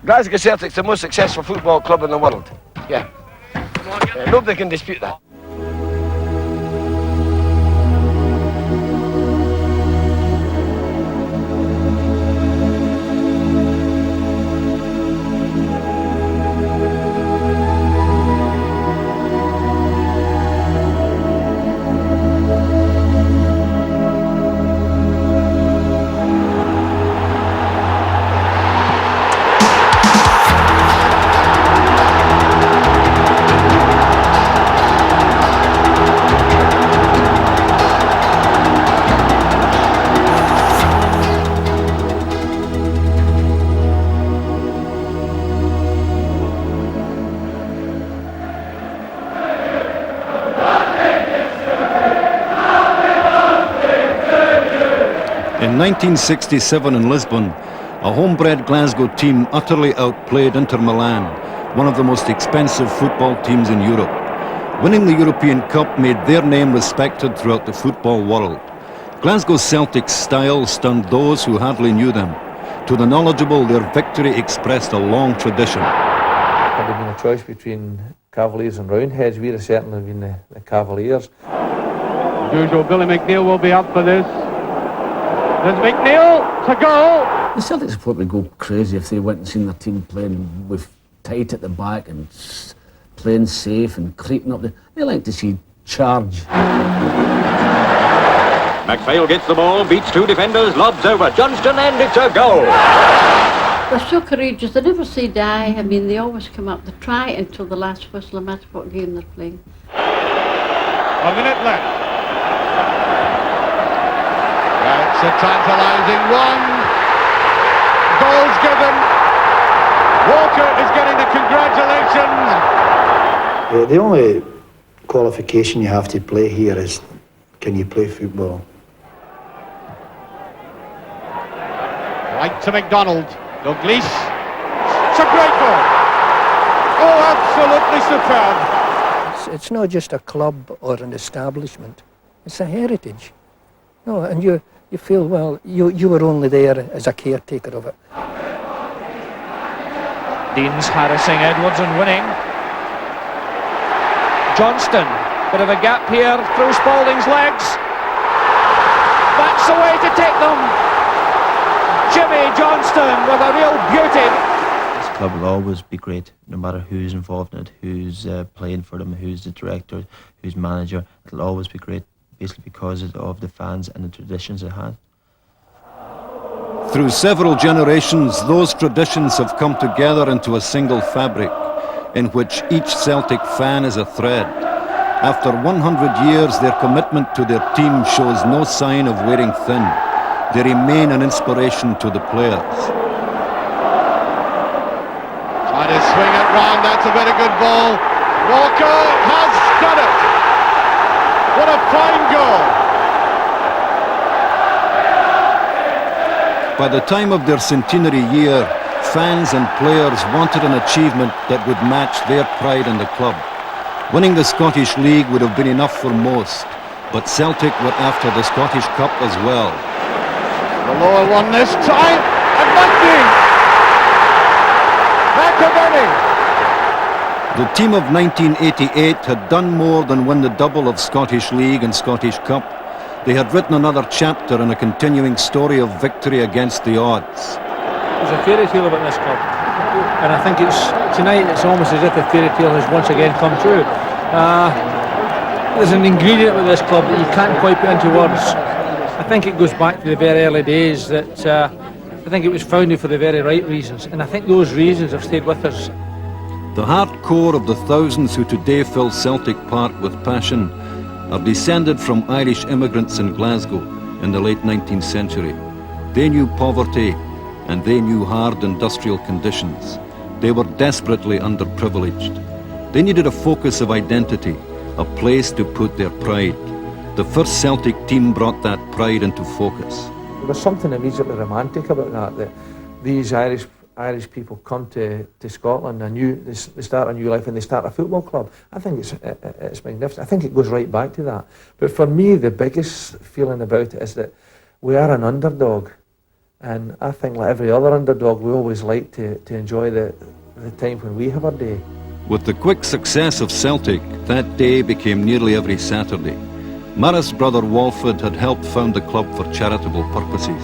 Glasgow Celtic's the most successful football club in the world. Yeah. Nobody can dispute that. In 1967 in Lisbon, a homebred Glasgow team utterly outplayed Inter Milan, one of the most expensive football teams in Europe. Winning the European Cup made their name respected throughout the football world. Glasgow Celtic's style stunned those who hardly knew them. To the knowledgeable, their victory expressed a long tradition. Had there been a choice between Cavaliers and Roundheads, we'd have certainly been the Cavaliers. As usual, Billy McNeil will be up for this. There's McNeil to goal. The Celtics would probably go crazy if they went and seen their team playing with tight at the back and playing safe and creeping up. They like to see charge. McPhail gets the ball, beats two defenders, lobs over Johnston, and it's a goal. They're so courageous. They never say die. I mean, they always come up. They try until the last whistle, no matter what game they're playing. A minute left. It's a tantalising one. Goals given. Walker is getting the congratulations. The only qualification you have to play here is, can you play football? Right to McDonald. Douglas. It's a great goal. Oh, absolutely superb. It's not just a club or an establishment. It's a heritage. No, and you feel, well, you were only there as a caretaker of it. Deans harassing Edwards and winning. Johnston, bit of a gap here through Spalding's legs. That's the way to take them. Jimmy Johnston with a real beauty. This club will always be great, no matter who's involved in it, who's playing for them, who's the director, who's manager. It'll always be great, basically because of the fans and the traditions it had. Through several generations, those traditions have come together into a single fabric, in which each Celtic fan is a thread. After 100 years, their commitment to their team shows no sign of wearing thin. They remain an inspiration to the players. Trying to swing it round, that's a very good ball. Walker has done it. What a fine goal. By the time of their centenary year, fans and players wanted an achievement that would match their pride in the club. Winning the Scottish League would have been enough for most, but Celtic were after the Scottish Cup as well. The lower one this time, and Bundy! The team of 1988 had done more than win the double of Scottish League and Scottish Cup. They had written another chapter in a continuing story of victory against the odds. There's a fairy tale about this club, and I think tonight it's almost as if the fairy tale has once again come true. There's an ingredient with this club that you can't quite put into words. I think it goes back to the very early days that I think it was founded for the very right reasons, and I think those reasons have stayed with us. The heart core of the thousands who today fill Celtic Park with passion are descended from Irish immigrants in Glasgow in the late 19th century. They knew poverty and they knew hard industrial conditions. They were desperately underprivileged. They needed a focus of identity, a place to put their pride. The first Celtic team brought that pride into focus. There was something immediately romantic about that these Irish people come to Scotland, they start a new life and they start a football club. I think it's magnificent. I think it goes right back to that. But for me, the biggest feeling about it is that we are an underdog. And I think, like every other underdog, we always like to enjoy the time when we have our day. With the quick success of Celtic, that day became nearly every Saturday. Murray's brother Walford had helped found the club for charitable purposes.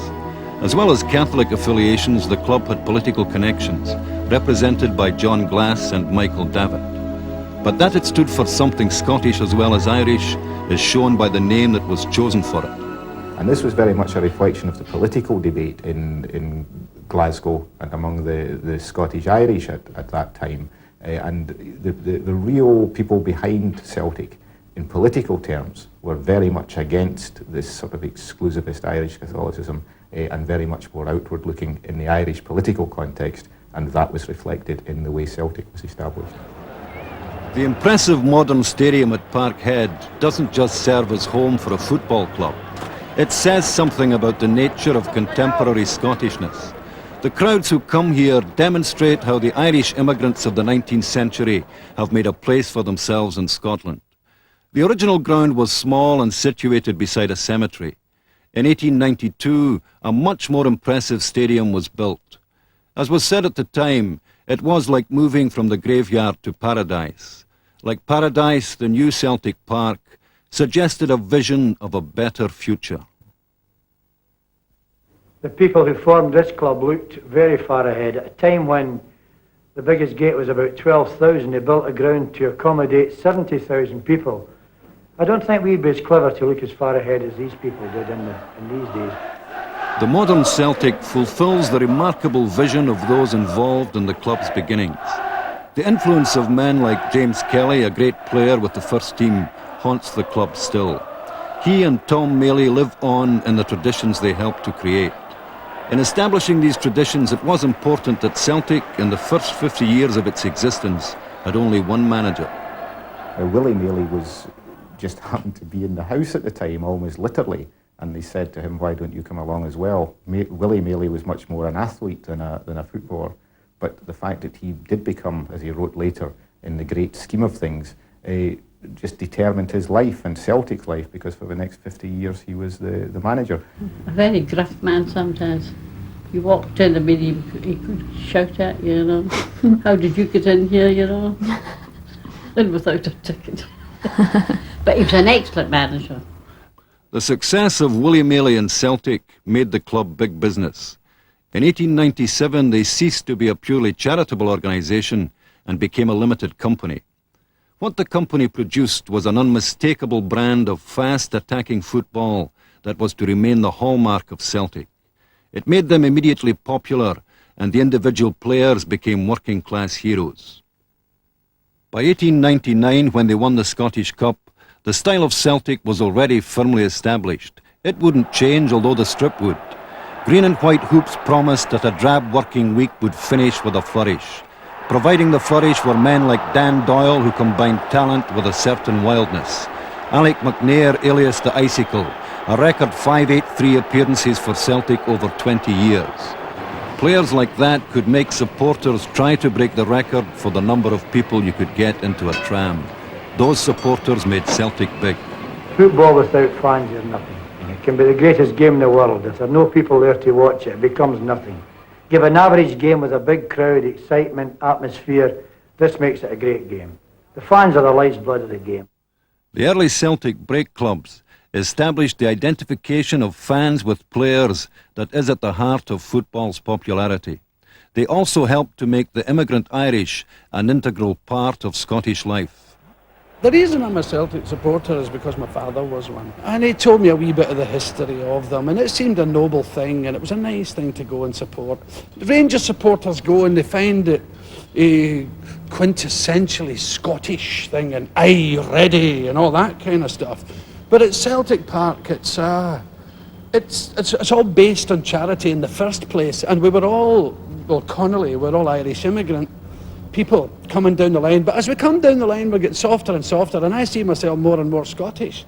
As well as Catholic affiliations, the club had political connections, represented by John Glass and Michael Davitt. But that it stood for something Scottish as well as Irish is shown by the name that was chosen for it. And this was very much a reflection of the political debate in Glasgow and among the Scottish Irish at that time. And the real people behind Celtic, in political terms, were very much against this sort of exclusivist Irish Catholicism and very much more outward looking in the Irish political context, and that was reflected in the way Celtic was established. The impressive modern stadium at Parkhead doesn't just serve as home for a football club. It says something about the nature of contemporary Scottishness. The crowds who come here demonstrate how the Irish immigrants of the 19th century have made a place for themselves in Scotland. The original ground was small and situated beside a cemetery. In 1892, a much more impressive stadium was built. As was said at the time, it was like moving from the graveyard to paradise. Like paradise, the new Celtic Park suggested a vision of a better future. The people who formed this club looked very far ahead. At a time when the biggest gate was about 12,000, they built a ground to accommodate 70,000 people. I don't think we'd be as clever to look as far ahead as these people did in these days. The modern Celtic fulfills the remarkable vision of those involved in the club's beginnings. The influence of men like James Kelly, a great player with the first team, haunts the club still. He and Tom Maley live on in the traditions they helped to create. In establishing these traditions, it was important that Celtic, in the first 50 years of its existence, had only one manager. Willie Maley just happened to be in the house at the time, almost literally, and they said to him, "Why don't you come along as well?" Willie Maley was much more an athlete than a footballer, but the fact that he did become, as he wrote later, in the great scheme of things, just determined his life and Celtic's life, because for the next 50 years he was the manager. A very gruff man sometimes. You walked in, he could shout at you, you know. How did you get in here, you know? And without a ticket. But he was an excellent manager. The success of Willie Maley and Celtic made the club big business. In 1897 they ceased to be a purely charitable organisation and became a limited company. What the company produced was an unmistakable brand of fast attacking football that was to remain the hallmark of Celtic. It made them immediately popular, and the individual players became working class heroes. By 1899, when they won the Scottish Cup, the style of Celtic was already firmly established. It wouldn't change, although the strip would. Green and white hoops promised that a drab working week would finish with a flourish. Providing the flourish were men like Dan Doyle, who combined talent with a certain wildness. Alec McNair, alias the Icicle, a record 583 appearances for Celtic over 20 years. Players like that could make supporters try to break the record for the number of people you could get into a tram. Those supporters made Celtic big. Football without fans is nothing. It can be the greatest game in the world. If there are no people there to watch it, it becomes nothing. Give an average game with a big crowd, excitement, atmosphere, this makes it a great game. The fans are the lifeblood of the game. The early Celtic break clubs established the identification of fans with players that is at the heart of football's popularity. They also helped to make the immigrant Irish an integral part of Scottish life. The reason I'm a Celtic supporter is because my father was one. And he told me a wee bit of the history of them, and it seemed a noble thing, and it was a nice thing to go and support. The Rangers supporters go and they find it a quintessentially Scottish thing, and aye, ready, and all that kind of stuff. But at Celtic Park, it's all based on charity in the first place, and we were all, well, Connolly, we're all Irish immigrant people coming down the line, but as we come down the line we're getting softer and softer, and I see myself more and more Scottish.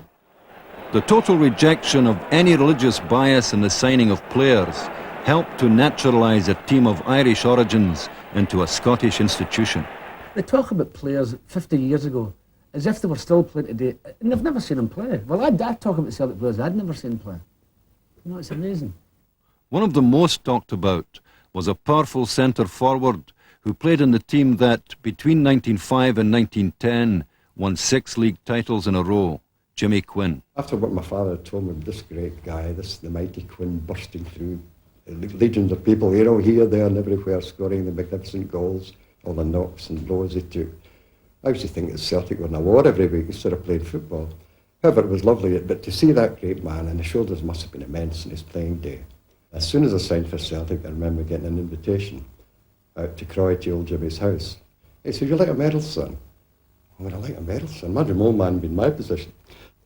The total rejection of any religious bias in the signing of players helped to naturalise a team of Irish origins into a Scottish institution. They talk about players 50 years ago as if they were still playing today, and they've never seen them play. Well, I'd talk about Celtic players I'd never seen play. You know, it's amazing. One of the most talked about was a powerful centre forward who played in the team that, between 1905 and 1910, won 6 league titles in a row, Jimmy Quinn. After what my father had told me, this great guy, the mighty Quinn bursting through, legions of people, here, there and everywhere, scoring the magnificent goals, all the knocks and blows he took. I used to think that Celtic were in a war every week instead of playing football. However, it was lovely, but to see that great man, and the shoulders must have been immense in his playing day. As soon as I signed for Celtic, I remember getting an invitation out to Croy to old Jimmy's house. He said, "You like a medal, son?" I went, "I like a medal, son." Imagine old man being in my position.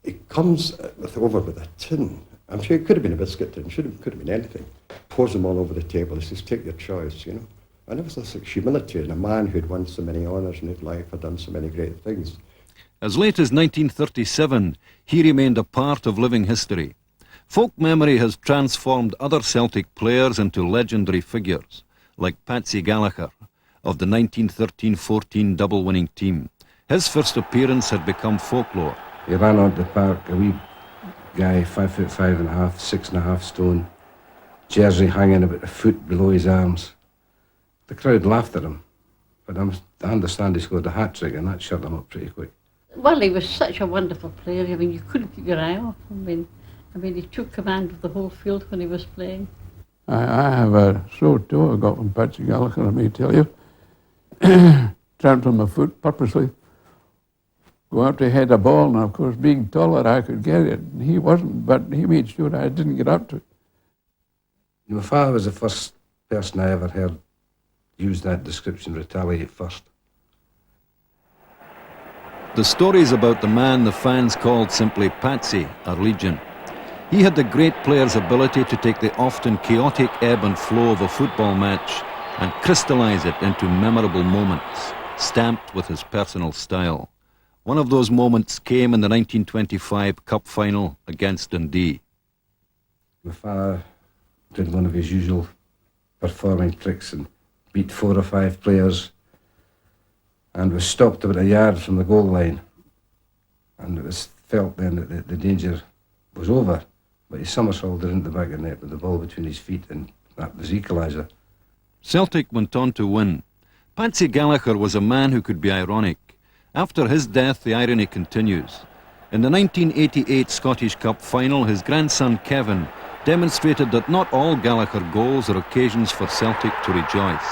He comes over with a tin. I'm sure it could have been a biscuit tin, could have been anything. Pours them all over the table. He says, "Take your choice, And it was this humility in a man who'd won so many honours in his life, had done so many great things. As late as 1937, he remained a part of living history. Folk memory has transformed other Celtic players into legendary figures, like Patsy Gallagher of the 1913-14 double-winning team. His first appearance had become folklore. He ran onto the park, a wee guy, 5'5.5", 6.5 stone, jersey hanging about a foot below his arms. The crowd laughed at him, but I understand he scored a hat-trick and that shut him up pretty quick. Well, he was such a wonderful player. I mean, you couldn't keep your eye off him. I mean, he took command of the whole field when he was playing. I have a sore toe I got from Patsy Gallagher, I may tell you. Tramped on my foot purposely. Go up to head a ball, and of course, being taller, I could get it. And he wasn't, but he made sure I didn't get up to it. My father was the first person I ever heard use that description, retaliate first. The stories about the man the fans called simply Patsy are legion. He had the great player's ability to take the often chaotic ebb and flow of a football match and crystallise it into memorable moments, stamped with his personal style. One of those moments came in the 1925 Cup final against Dundee. My father did one of his usual performing tricks and beat 4 or 5 players and was stopped about a yard from the goal line. And it was felt then that the danger was over. But he somersaulted into the back of the net with the ball between his feet, and that was equaliser. Celtic went on to win. Patsy Gallagher was a man who could be ironic. After his death, the irony continues. In the 1988 Scottish Cup final, his grandson Kevin demonstrated that not all Gallagher goals are occasions for Celtic to rejoice.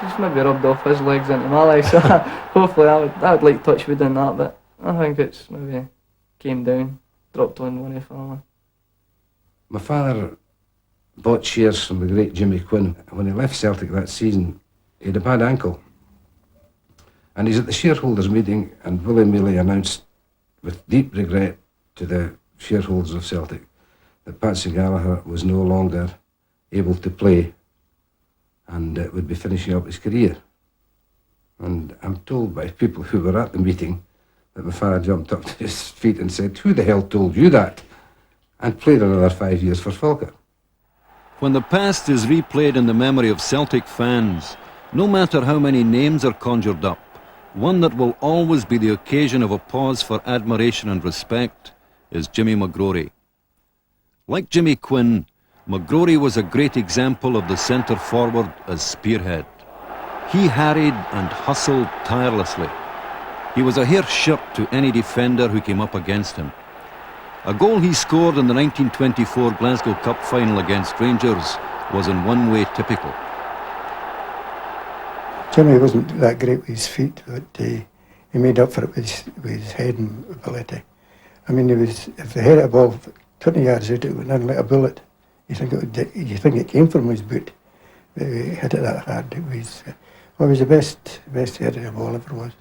Just maybe rubbed off his legs into my legs, so hopefully I would like touch wood in that, but I think it's maybe came down, dropped on one of the family. My father bought shares from the great Jimmy Quinn. When he left Celtic that season, he had a bad ankle. And he's at the shareholders meeting, and willy-nilly announced with deep regret to the shareholders of Celtic that Patsy Gallagher was no longer able to play and would be finishing up his career. And I'm told by people who were at the meeting that my father jumped up to his feet and said, "Who the hell told you that?" and played another 5 years for Falkirk. When the past is replayed in the memory of Celtic fans, no matter how many names are conjured up, one that will always be the occasion of a pause for admiration and respect is Jimmy McGrory. Like Jimmy Quinn, McGrory was a great example of the centre forward as spearhead. He harried and hustled tirelessly. He was a hair shirt to any defender who came up against him. A goal he scored in the 1924 Glasgow Cup final against Rangers was in one way typical. Jimmy wasn't that great with his feet, but he made up for it with his head and ability. I mean, if they hit a ball 20 yards out, it would run like a bullet. You think it came from his boot. But he hit it that hard. It was the best header the ball ever was.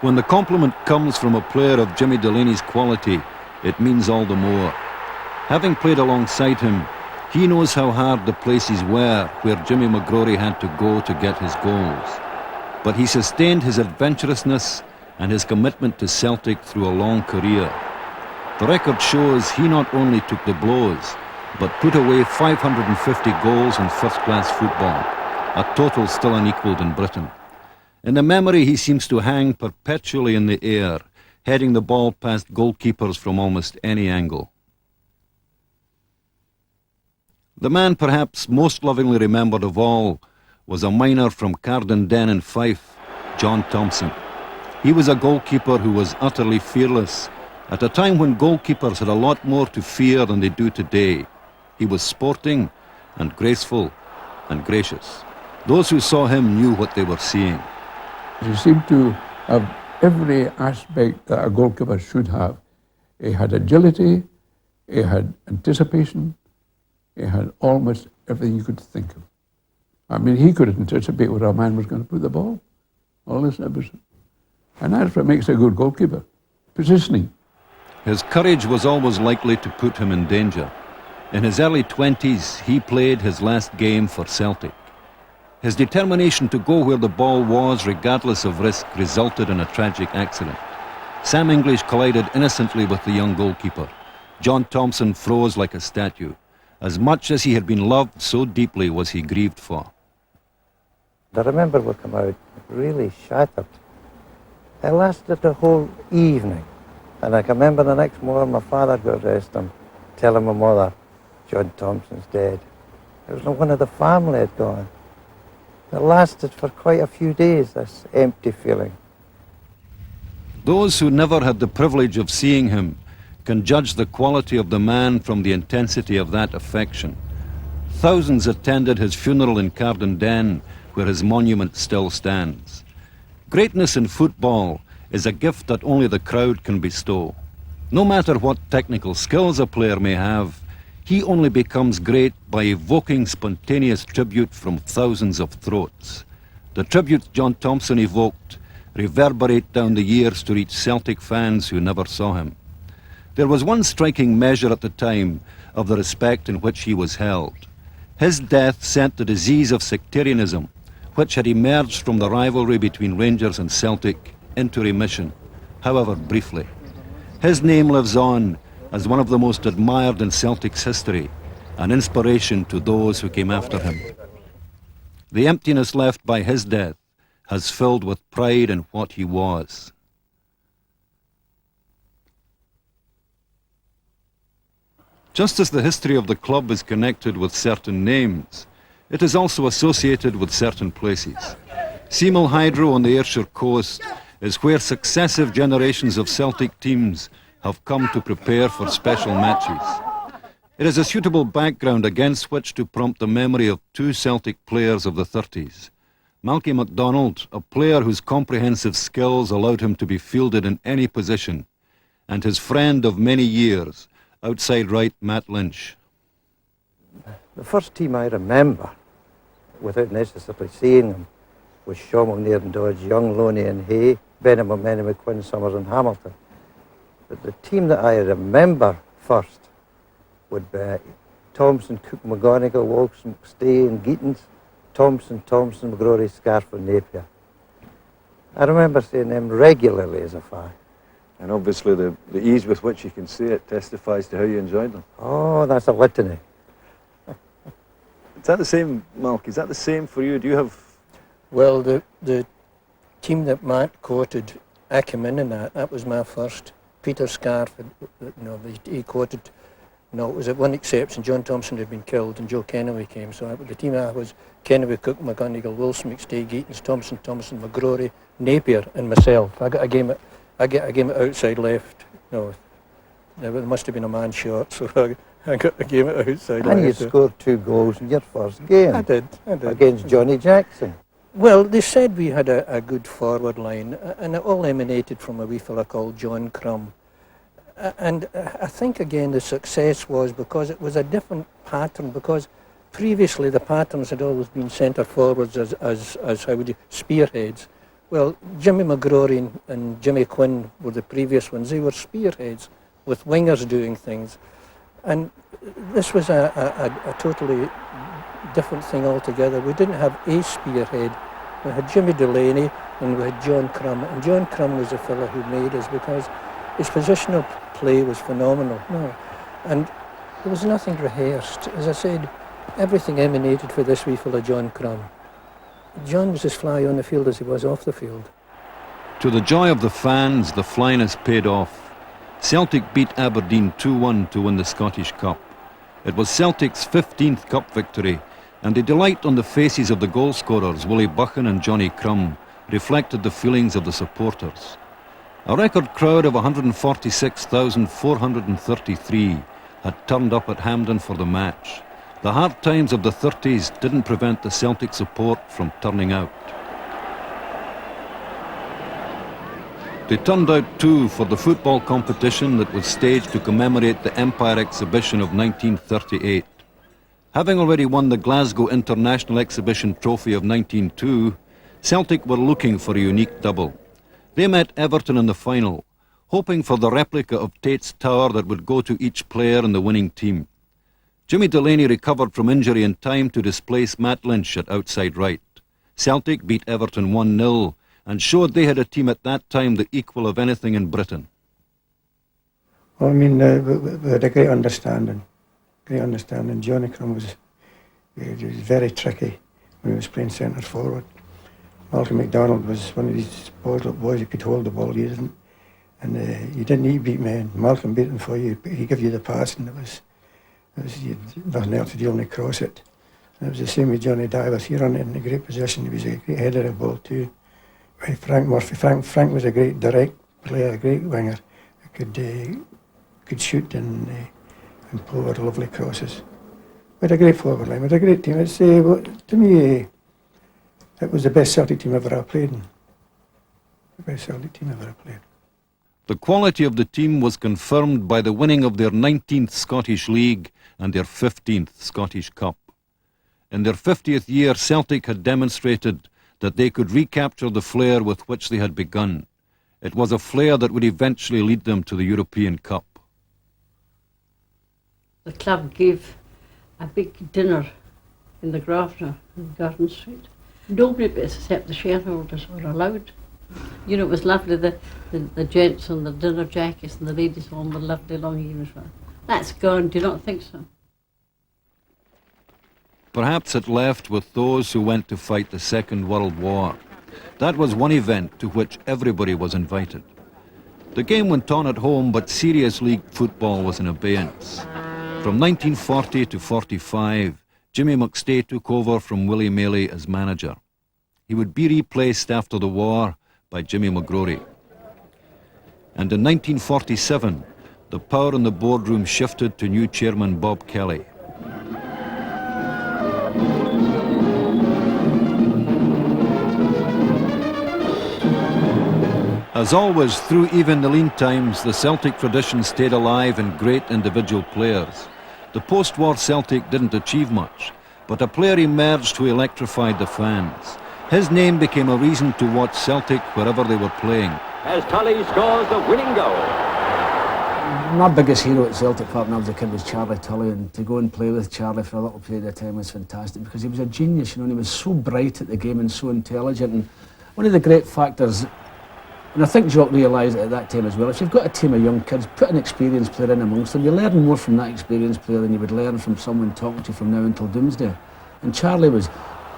When the compliment comes from a player of Jimmy Delaney's quality, it means all the more. Having played alongside him, he knows how hard the places were where Jimmy McGrory had to go to get his goals. But he sustained his adventurousness and his commitment to Celtic through a long career. The record shows he not only took the blows, but put away 550 goals in first-class football, a total still unequalled in Britain. In the memory, he seems to hang perpetually in the air, heading the ball past goalkeepers from almost any angle. The man perhaps most lovingly remembered of all was a miner from Cardenden in Fife, John Thompson. He was a goalkeeper who was utterly fearless at a time when goalkeepers had a lot more to fear than they do today. He was sporting and graceful and gracious. Those who saw him knew what they were seeing. He seemed to have every aspect that a goalkeeper should have. He had agility, he had anticipation, he had almost everything you could think of. I mean, he could anticipate where a man was going to put the ball. All this everything. And that's what makes a good goalkeeper, positioning. His courage was always likely to put him in danger. In his early 20s, he played his last game for Celtic. His determination to go where the ball was, regardless of risk, resulted in a tragic accident. Sam English collided innocently with the young goalkeeper. John Thompson froze like a statue. As much as he had been loved, so deeply was he grieved for. I remember we came out really shattered. It lasted the whole evening. And I can remember the next morning my father got dressed and telling my mother, John Thompson's dead. It was like one of the family had gone. It lasted for quite a few days, this empty feeling. Those who never had the privilege of seeing him can judge the quality of the man from the intensity of that affection. Thousands attended his funeral in Cardenden, where his monument still stands. Greatness in football is a gift that only the crowd can bestow. No matter what technical skills a player may have, he only becomes great by evoking spontaneous tribute from thousands of throats. The tributes John Thompson evoked reverberate down the years to reach Celtic fans who never saw him. There was one striking measure at the time of the respect in which he was held. His death sent the disease of sectarianism, which had emerged from the rivalry between Rangers and Celtic, into remission, however briefly. His name lives on as one of the most admired in Celtic's history, an inspiration to those who came after him. The emptiness left by his death has filled with pride in what he was. Just as the history of the club is connected with certain names, it is also associated with certain places. Seamull Hydro on the Ayrshire coast is where successive generations of Celtic teams have come to prepare for special matches. It is a suitable background against which to prompt the memory of two Celtic players of the 30s. Malky MacDonald, a player whose comprehensive skills allowed him to be fielded in any position, and his friend of many years, outside right Matt Lynch. The first team I remember, without necessarily seeing them, was Shawmell, Nairn and Dodge, Young, Loney and Hay, Benham, O'Many, McQuinn, Summers and Hamilton. But the team that I remember first would be Thompson, Cook, McGonigal, Wilson, McStay and Geetons, Thompson, McGrory, Scarf and Napier. I remember seeing them regularly as a fan. And obviously the ease with which you can say it testifies to how you enjoyed them. Oh, that's a litany. Is that the same, Malky? Is that the same for you? Do you have... Well, the team that Matt quoted, Ackerman and that was my first. Peter Scarf, he quoted, no, it was at one exception. John Thompson had been killed and Joe Kennedy came. So the team I was Kennedy, Cook, McGonigal, Wilson, McStay, Geetons, Thompson, McGrory, Napier and myself. I got a game at outside left. No, there must have been a man short, so I got a game at outside left. And you scored 2 goals in your first game. I did. Against Johnny Jackson. Well, they said we had a good forward line, and it all emanated from a wee fella called John Crum. And I think, again, the success was because it was a different pattern, because previously the patterns had always been centre forwards as how would you, spearheads. Well, Jimmy McGrory and Jimmy Quinn were the previous ones. They were spearheads with wingers doing things. And this was a totally different thing altogether. We didn't have a spearhead. We had Jimmy Delaney and we had John Crum. And John Crum was the fella who made us because his positional play was phenomenal. No. And there was nothing rehearsed. As I said, everything emanated for this wee fella John Crum. John was as fly on the field as he was off the field. To the joy of the fans, the flyness paid off. Celtic beat Aberdeen 2-1 to win the Scottish Cup. It was Celtic's 15th cup victory, and the delight on the faces of the goal scorers, Willie Buchan and Johnny Crum, reflected the feelings of the supporters. A record crowd of 146,433 had turned up at Hampden for the match. The hard times of the 30s didn't prevent the Celtic support from turning out. They turned out too for the football competition that was staged to commemorate the Empire Exhibition of 1938. Having already won the Glasgow International Exhibition Trophy of 1902, Celtic were looking for a unique double. They met Everton in the final, hoping for the replica of Tate's Tower that would go to each player in the winning team. Jimmy Delaney recovered from injury in time to displace Matt Lynch at outside right. Celtic beat Everton 1-0 and showed they had a team at that time the equal of anything in Britain. Well, I mean, we had a great understanding. Johnny Crum was very tricky when he was playing centre forward. Malcolm MacDonald was one of these boys who could hold the ball. You didn't, and you didn't need to beat men. Malcolm beat them for you. He gave you the pass, and it was nothing else to do, only cross it. And it was the same with Johnny Divers. He ran it in a great position. He was a great header of the ball too. Frank Murphy. Frank was a great direct player, a great winger. Could shoot and pull over lovely crosses. We had a great forward line. We had a great team. It's, to me, it was the best Celtic team I've ever played in. The best Celtic team I've ever played. The quality of the team was confirmed by the winning of their 19th Scottish League and their 15th Scottish Cup. In their 50th year, Celtic had demonstrated that they could recapture the flair with which they had begun. It was a flair that would eventually lead them to the European Cup. The club gave a big dinner in the Grosvenor in Garden Street. Nobody except the shareholders were allowed. You know, it was lovely, the gents on the dinner jackets and the ladies on the lovely long evenings. That's gone, do you not think so? Perhaps it left with those who went to fight the Second World War. That was one event to which everybody was invited. The game went on at home, but serious league football was in abeyance. From 1940 to 45, Jimmy McStay took over from Willie Maley as manager. He would be replaced after the war by Jimmy McGrory. And in 1947, the power in the boardroom shifted to new chairman Bob Kelly. As always, through even the lean times, the Celtic tradition stayed alive in great individual players. The post-war Celtic didn't achieve much, but a player emerged who electrified the fans. His name became a reason to watch Celtic wherever they were playing. As Tully scores the winning goal. My biggest hero at Celtic Park when I was a kid was Charlie Tully, and to go and play with Charlie for a little period of time was fantastic because he was a genius, you know, and he was so bright at the game and so intelligent. And one of the great factors, and I think Jock realised it at that time as well, if you've got a team of young kids, put an experienced player in amongst them. You learn more from that experienced player than you would learn from someone talking to you from now until doomsday. And Charlie was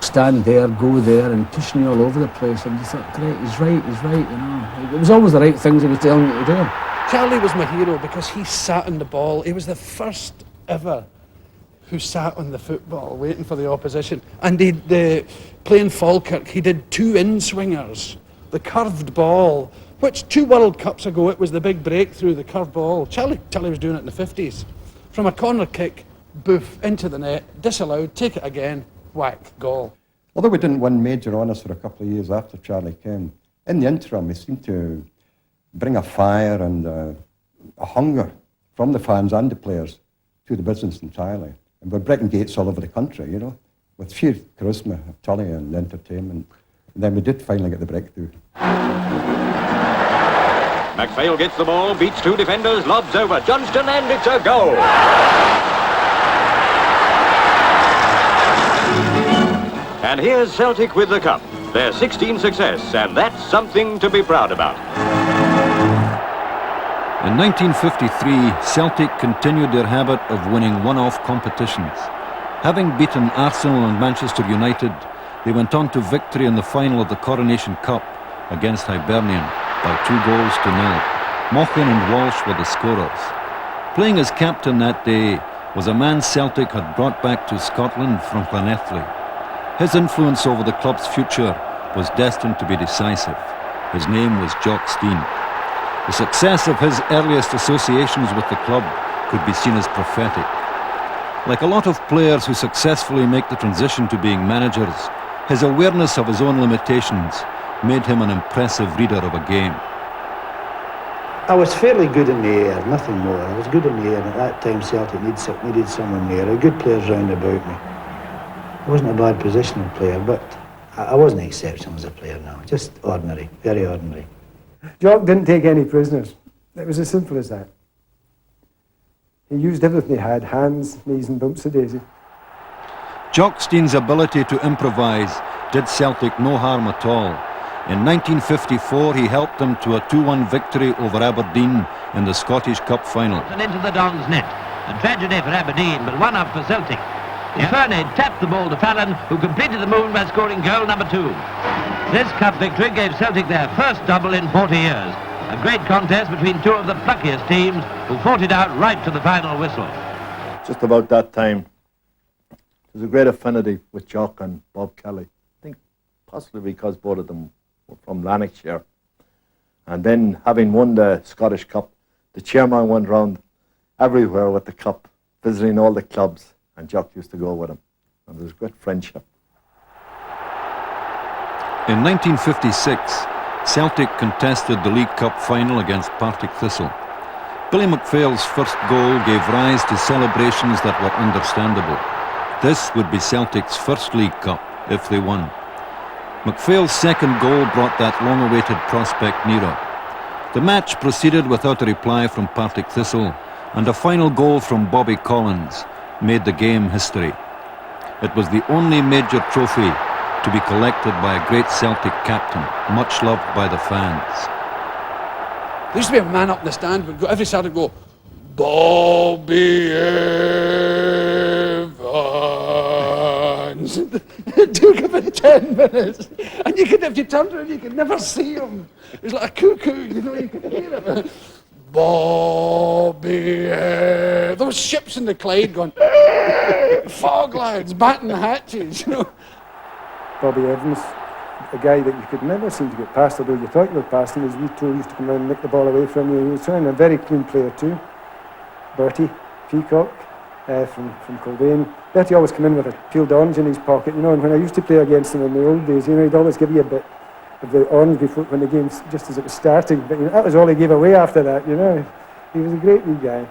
stand there, go there, and pushing you all over the place. And you thought, great, he's right, you know. It was always the right things he was telling you to do. Charlie was my hero because he sat on the ball. He was the first ever who sat on the football waiting for the opposition. And playing Falkirk, he did 2 in-swingers. The curved ball, which 2 World Cups ago, it was the big breakthrough, the curved ball. Charlie was doing it in the 50s. From a corner kick, boof, into the net, disallowed, take it again, whack, goal. Although we didn't win major honours for a couple of years after Charlie came, in the interim he seemed to bring a fire and a hunger from the fans and the players to the business entirely. And we're breaking gates all over the country, you know, with sheer charisma of Tully and entertainment. And then we did finally get the breakthrough. MacPhail gets the ball, beats 2 defenders, lobs over Johnston, and it's a goal. And here's Celtic with the cup, their 16th success, and that's something to be proud about. In 1953, Celtic continued their habit of winning one-off competitions. Having beaten Arsenal and Manchester United, they went on to victory in the final of the Coronation Cup against Hibernian by 2-0. Mochan and Walsh were the scorers. Playing as captain that day, was a man Celtic had brought back to Scotland from Llanelli. His influence over the club's future was destined to be decisive. His name was Jock Stein. The success of his earliest associations with the club could be seen as prophetic. Like a lot of players who successfully make the transition to being managers, his awareness of his own limitations made him an impressive reader of a game. I was fairly good in the air, nothing more. I was good in the air, and at that time Celtic needed someone there. There were good players round about me. I wasn't a bad positional player, but I wasn't exceptional as a player now. Just ordinary, very ordinary. Jock didn't take any prisoners. It was as simple as that. He used everything he had, hands, knees and bumps of daisy. Jock Stein's ability to improvise did Celtic no harm at all. In 1954, he helped them to a 2-1 victory over Aberdeen in the Scottish Cup final. And into the Don's net. A tragedy for Aberdeen, but one up for Celtic. Fernie tapped the ball to Fallon, who completed the move by scoring goal number 2. This cup victory gave Celtic their first double in 40 years. A great contest between two of the pluckiest teams who fought it out right to the final whistle. Just about that time, there's a great affinity with Jock and Bob Kelly. I think possibly because both of them were from Lanarkshire. And then, having won the Scottish Cup, the chairman went round everywhere with the cup, visiting all the clubs, and Jock used to go with him. And there was great friendship. In 1956, Celtic contested the League Cup final against Partick Thistle. Billy McPhail's first goal gave rise to celebrations that were understandable. This would be Celtic's first League Cup, if they won. McPhail's second goal brought that long-awaited prospect nearer. The match proceeded without a reply from Partick Thistle, and a final goal from Bobby Collins made the game history. It was the only major trophy to be collected by a great Celtic captain, much loved by the fans. There used to be a man up in the stand would go every Saturday go, Bobby Evans. It took about 10 minutes, and you could, if you turned around, you could never see him. It was like a cuckoo, you know, you could hear him. Bobby Evans. There was ships in the Clyde going, fog lads, batting hatches, you know. Bobby Evans, a guy that you could never seem to get past, although you thought you were past him. His wee toe used to come around and nick the ball away from you. He was trying a very clean player too. Bertie Peacock from Kilbane. Bertie always come in with a peeled orange in his pocket, you know, and when I used to play against him in the old days, you know, he'd always give you a bit of the orange before, when the game, just as it was starting, but you know, that was all he gave away after that, you know. He was a great wee guy.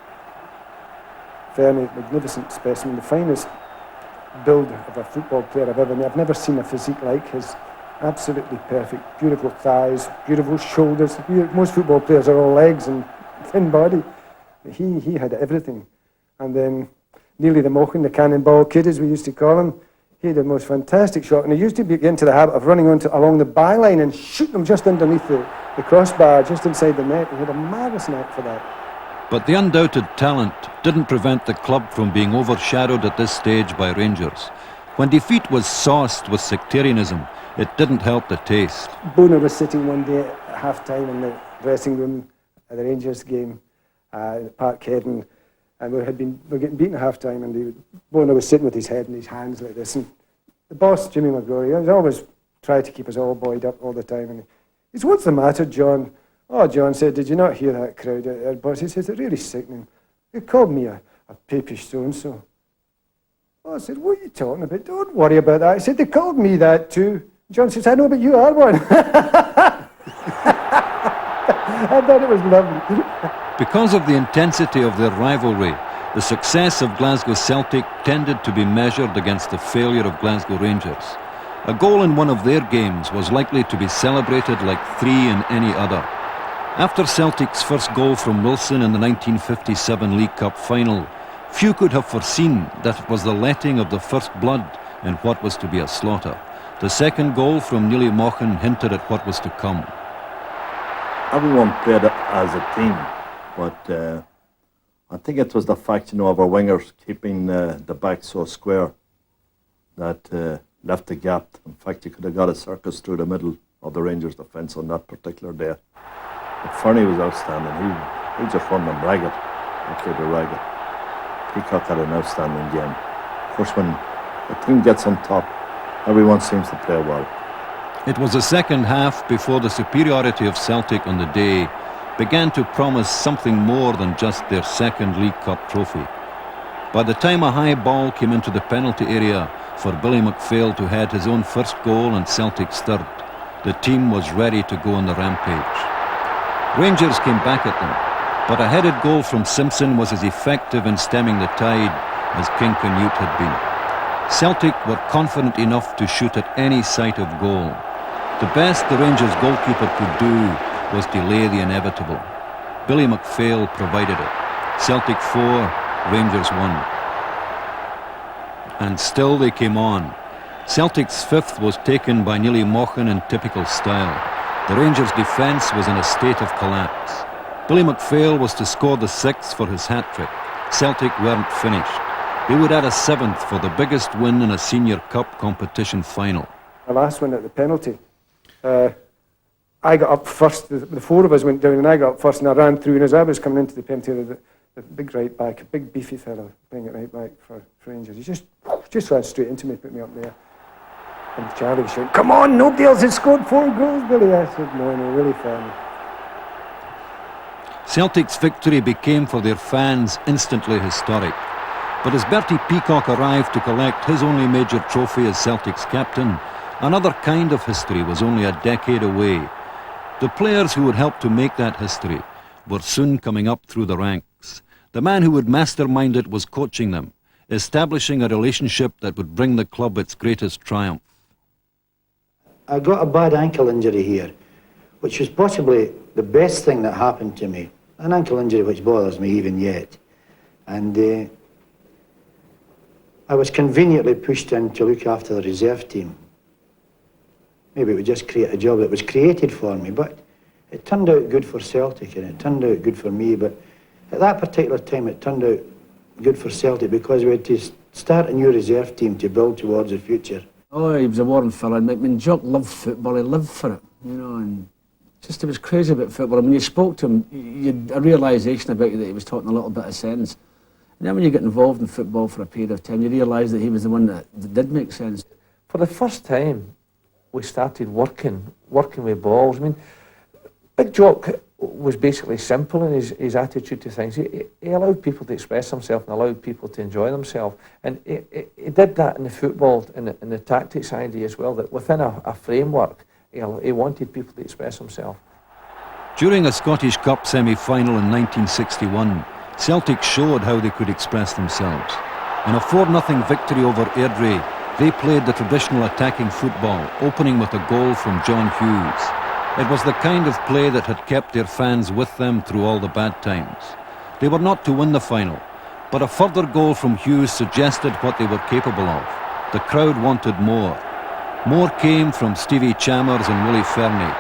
Fernie, magnificent specimen, the finest build of a football player I've ever known. I've never seen a physique like his. Absolutely perfect, beautiful thighs, beautiful shoulders. Most football players are all legs and thin body. He had everything. And then nearly the Mochen, the cannonball kid as we used to call him, he had the most fantastic shot, and he used to get into the habit of running along the byline and shooting them just underneath the crossbar, just inside the net. He had a marvellous knack for that. But the undoubted talent didn't prevent the club from being overshadowed at this stage by Rangers. When defeat was sauced with sectarianism, it didn't help the taste. Bono was sitting one day at half-time in the dressing room at the Rangers game at Parkhead, and we were getting beaten at half-time, and Bono was sitting with his head in his hands like this, and the boss, Jimmy McGrory, he always tried to keep us all buoyed up all the time, and he said, "What's the matter, John?" "Oh," John said, "did you not hear that crowd?" Our boss, he says, "It's really sickening. They called me a papish so-and-so." Oh, I said, "What are you talking about? Don't worry about that." He said, "They called me that too." John says, "I know, but you are one." I thought it was lovely. Because of the intensity of their rivalry, the success of Glasgow Celtic tended to be measured against the failure of Glasgow Rangers. A goal in one of their games was likely to be celebrated like 3 in any other. After Celtic's first goal from Wilson in the 1957 League Cup final, few could have foreseen that it was the letting of the first blood in what was to be a slaughter. The second goal from Neely Mochen hinted at what was to come. Everyone played as a team, but I think it was the fact, you know, of our wingers keeping the back so square that left the gap. In fact, you could have got a circus through the middle of the Rangers' defence on that particular day. But Fernie was outstanding. He just run them ragged. Okay, they're ragged. Peacock had an outstanding game. Of course, when the team gets on top, everyone seems to play well. It was the second half before the superiority of Celtic on the day began to promise something more than just their second League Cup trophy. By the time a high ball came into the penalty area for Billy McPhail to head his own first goal and Celtic's third, the team was ready to go on the rampage. Rangers came back at them, but a headed goal from Simpson was as effective in stemming the tide as Kincanute had been. Celtic were confident enough to shoot at any sight of goal. The best the Rangers goalkeeper could do was delay the inevitable. Billy McPhail provided it. Celtic 4, Rangers 1. And still they came on. Celtic's fifth was taken by Neely Mochan in typical style. The Rangers' defence was in a state of collapse. Billy McPhail was to score the sixth for his hat-trick. Celtic weren't finished. They would add a seventh for the biggest win in a Senior Cup competition final. The last one at the penalty, I got up first, the four of us went down and I got up first and I ran through, and as I was coming into the penalty area, the big right back, a big beefy fellow playing it right back for Rangers, he just ran straight into me, put me up there. And Charlie was shouting, "Come on, nobody else has scored 4 goals, Billy." I said, no, really fair. Celtic's victory became for their fans instantly historic. But as Bertie Peacock arrived to collect his only major trophy as Celtic's captain, another kind of history was only a decade away. The players who would help to make that history were soon coming up through the ranks. The man who would mastermind it was coaching them, establishing a relationship that would bring the club its greatest triumph. I got a bad ankle injury here, which was possibly the best thing that happened to me. An ankle injury which bothers me even yet. And I was conveniently pushed in to look after the reserve team. Maybe it would just create a job that was created for me, but it turned out good for Celtic and it turned out good for me. But at that particular time, it turned out good for Celtic because we had to start a new reserve team to build towards the future. Oh, he was a warm fella. I mean, Jock loved football. He lived for it, you know, and just he was crazy about football. And when you spoke to him, you had a realisation about you that he was talking a little bit of sense. And then when you get involved in football for a period of time, you realise that he was the one that did make sense. For the first time, we started working with balls. I mean, Big Jock was basically simple in his attitude to things. He allowed people to express themselves and allowed people to enjoy themselves. And he did that in the football and the tactics idea as well, that within a framework, he wanted people to express themselves. During a Scottish Cup semi-final in 1961, Celtic showed how they could express themselves. In a 4-0 victory over Airdrie, they played the traditional attacking football, opening with a goal from John Hughes. It was the kind of play that had kept their fans with them through all the bad times. They were not to win the final, but a further goal from Hughes suggested what they were capable of. The crowd wanted more. More came from Stevie Chalmers and Willie Fernie,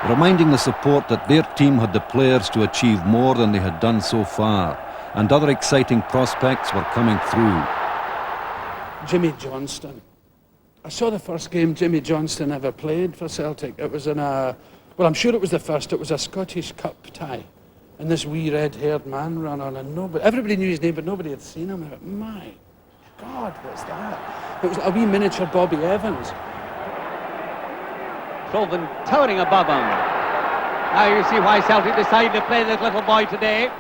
reminding the support that their team had the players to achieve more than they had done so far, and other exciting prospects were coming through. Jimmy Johnston. I saw the first game Jimmy Johnston ever played for Celtic. It was in well, I'm sure it was the first. It was a Scottish Cup tie. And this wee red-haired man ran on, and everybody knew his name, but nobody had seen him. I went, my God, what's that? It was a wee miniature Bobby Evans. Colvin towering above him. Now you see why Celtic decided to play this little boy today.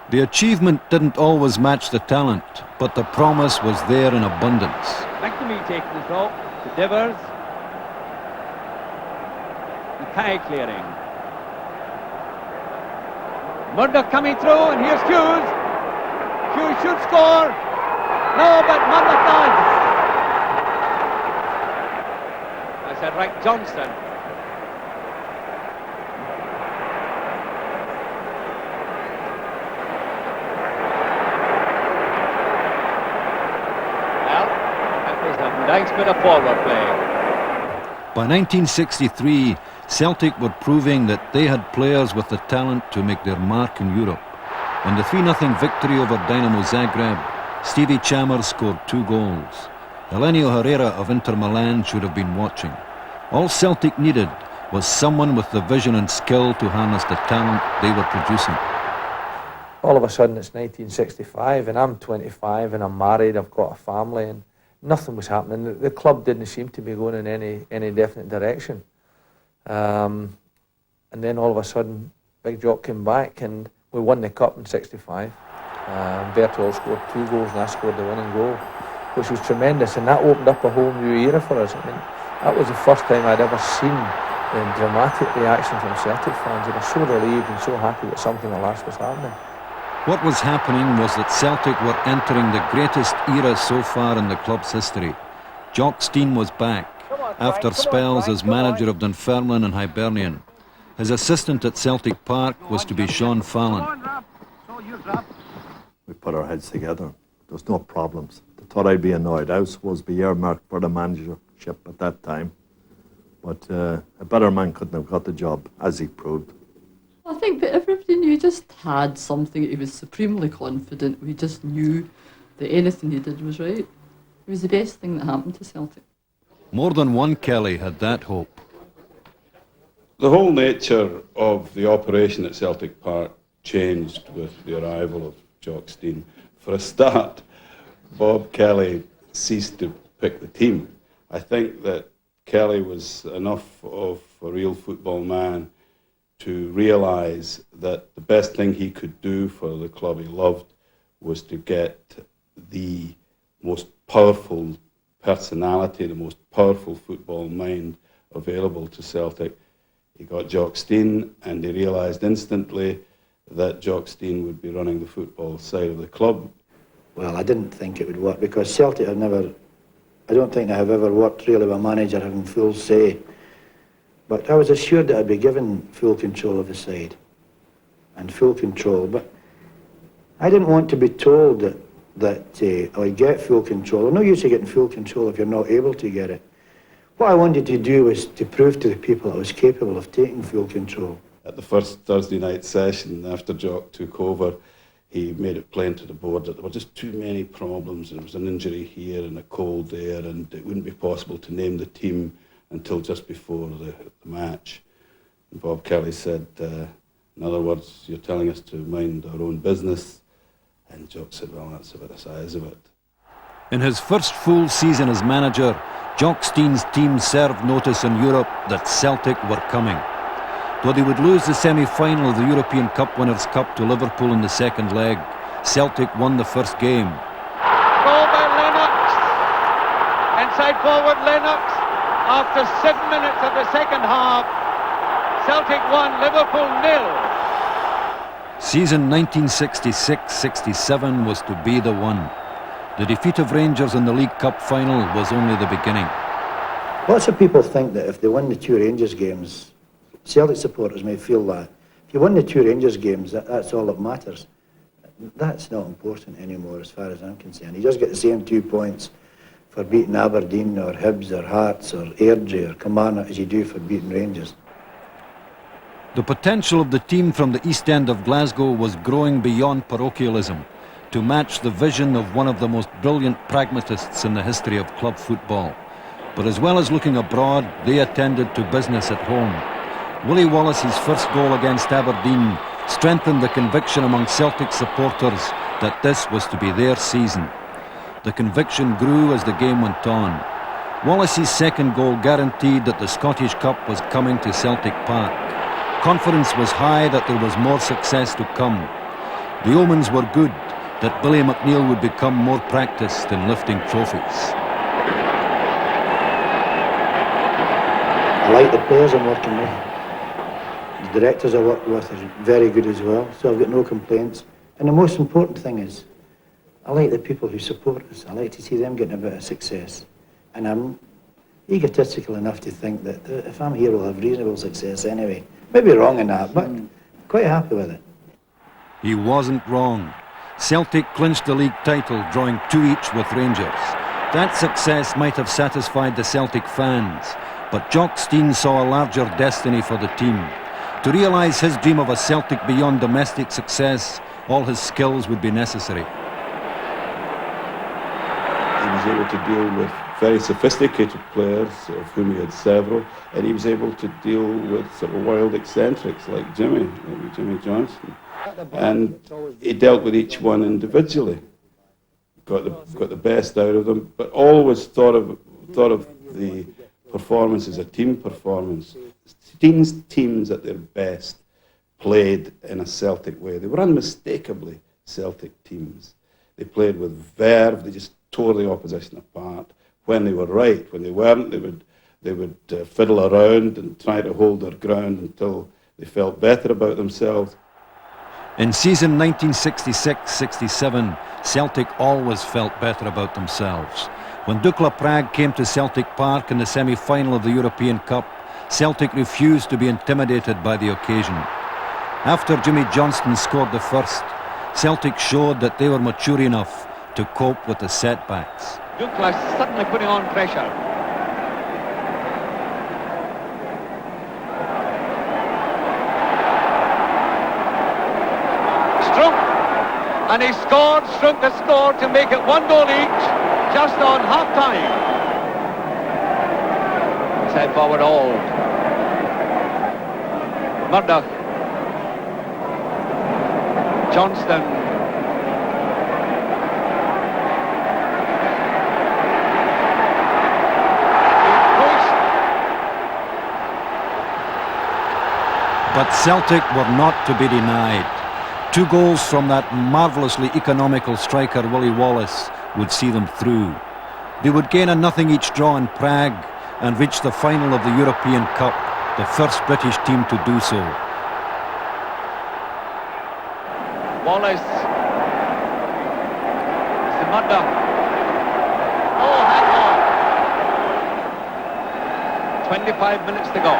The achievement didn't always match the talent, but the promise was there in abundance. McNamee taking the throw to Divers. Mackay clearing. Murdoch coming through, and here's Hughes. Hughes should score. No, but Murdoch does. I said right, Johnston. Nice bit of forward play. By 1963, Celtic were proving that they had players with the talent to make their mark in Europe. In the 3-0 victory over Dynamo Zagreb, Stevie Chalmers scored 2 goals. Helenio Herrera of Inter Milan should have been watching. All Celtic needed was someone with the vision and skill to harness the talent they were producing. all of a sudden it's 1965 and I'm 25 and I'm married, I've got a family, and nothing was happening. The club didn't seem to be going in any definite direction. And then all of a sudden, Big Jock came back and we won the cup in 65. Bertol scored 2 goals and I scored the winning goal, which was tremendous, and that opened up a whole new era for us. I mean, that was the first time I'd ever seen the dramatic reaction from Celtic fans. They were so relieved and so happy that something at last was happening. What was happening was that Celtic were entering the greatest era so far in the club's history. Jock Stein was back, after spells as manager of Dunfermline and Hibernian. His assistant at Celtic Park was to be Sean Fallon. We put our heads together. There was no problems. They thought I'd be annoyed. I was supposed to be earmarked for the managership at that time. But a better man couldn't have got the job, as he proved. I think that everybody knew he just had something. He was supremely confident. We just knew that anything he did was right. It was the best thing that happened to Celtic. More than one Kelly had that hope. The whole nature of the operation at Celtic Park changed with the arrival of Jock Stein. For a start, Bob Kelly ceased to pick the team. I think that Kelly was enough of a real football man to realise that the best thing he could do for the club he loved was to get the most powerful personality, the most powerful football mind available to Celtic. He got Jock Stein, and he realised instantly that Jock Stein would be running the football side of the club. Well, I didn't think it would work because Celtic have never, I don't think I have ever worked really with a manager having full say. But I was assured that I'd be given full control of the side and full control. But I didn't want to be told that I get full control. I'm not used to getting full control if you're not able to get it. What I wanted to do was to prove to the people I was capable of taking full control. At the first Thursday night session, after Jock took over, he made it plain to the board that there were just too many problems. There was an injury here and a cold there, and it wouldn't be possible to name the team until just before the match. And Bob Kelly said, in other words, you're telling us to mind our own business. And Jock said, well, that's about the size of it. In his first full season as manager, Jock Stein's team served notice in Europe that Celtic were coming. Though they would lose the semi-final of the European Cup Winners' Cup to Liverpool in the second leg, Celtic won the first game. Goal by Lennox. Inside forward Lennox. After 7 minutes of the second half, Celtic won, Liverpool 0. Season 1966-67 was to be the one. The defeat of Rangers in the League Cup final was only the beginning. Lots of people think that if they win the 2 Rangers games, Celtic supporters may feel that. If you win the 2 Rangers games, that's all that matters. That's not important anymore as far as I'm concerned. You just get the same 2 points for beating Aberdeen or Hibs or Hearts or Airdrie or Kilmarnock as you do for beating Rangers. The potential of the team from the East End of Glasgow was growing beyond parochialism to match the vision of one of the most brilliant pragmatists in the history of club football. But as well as looking abroad, they attended to business at home. Willie Wallace's first goal against Aberdeen strengthened the conviction among Celtic supporters that this was to be their season. The conviction grew as the game went on. Wallace's second goal guaranteed that the Scottish Cup was coming to Celtic Park. Confidence was high that there was more success to come. The omens were good, that Billy McNeill would become more practiced in lifting trophies. I like the players I'm working with. The directors I work with are very good as well, so I've got no complaints. And the most important thing is, I like the people who support us. I like to see them getting a bit of success. And I'm egotistical enough to think that if I'm here, we'll have reasonable success anyway. Maybe wrong in that, but quite happy with it. He wasn't wrong. Celtic clinched the league title, drawing 2 each with Rangers. That success might have satisfied the Celtic fans, but Jock Stein saw a larger destiny for the team. To realise his dream of a Celtic beyond domestic success, all his skills would be necessary. He was able to deal with very sophisticated players, of whom he had several, and he was able to deal with sort of wild eccentrics like Jimmy Johnson. And he dealt with each one individually. Got the best out of them, but always thought of the performance as a team performance. Teams at their best played in a Celtic way. They were unmistakably Celtic teams. They played with verve. They just tore the opposition apart. When they were right, when they weren't, they would fiddle around and try to hold their ground until they felt better about themselves. In season 1966-67, Celtic always felt better about themselves. When Dukla Prague came to Celtic Park in the semi-final of the European Cup, Celtic refused to be intimidated by the occasion. After Jimmy Johnston scored the first, Celtic showed that they were mature enough to cope with the setbacks. Dukla suddenly putting on pressure. Strunk, and he scored. Strunk has scored to make it 1 goal each, just on half-time. Head forward all. Murdoch. Johnston. But Celtic were not to be denied. 2 goals from that marvellously economical striker Willie Wallace would see them through. They would gain a 0 each draw in Prague and reach the final of the European Cup, the first British team to do so. Wallace. It's Murdoch. Oh, hang on. 25 minutes to go.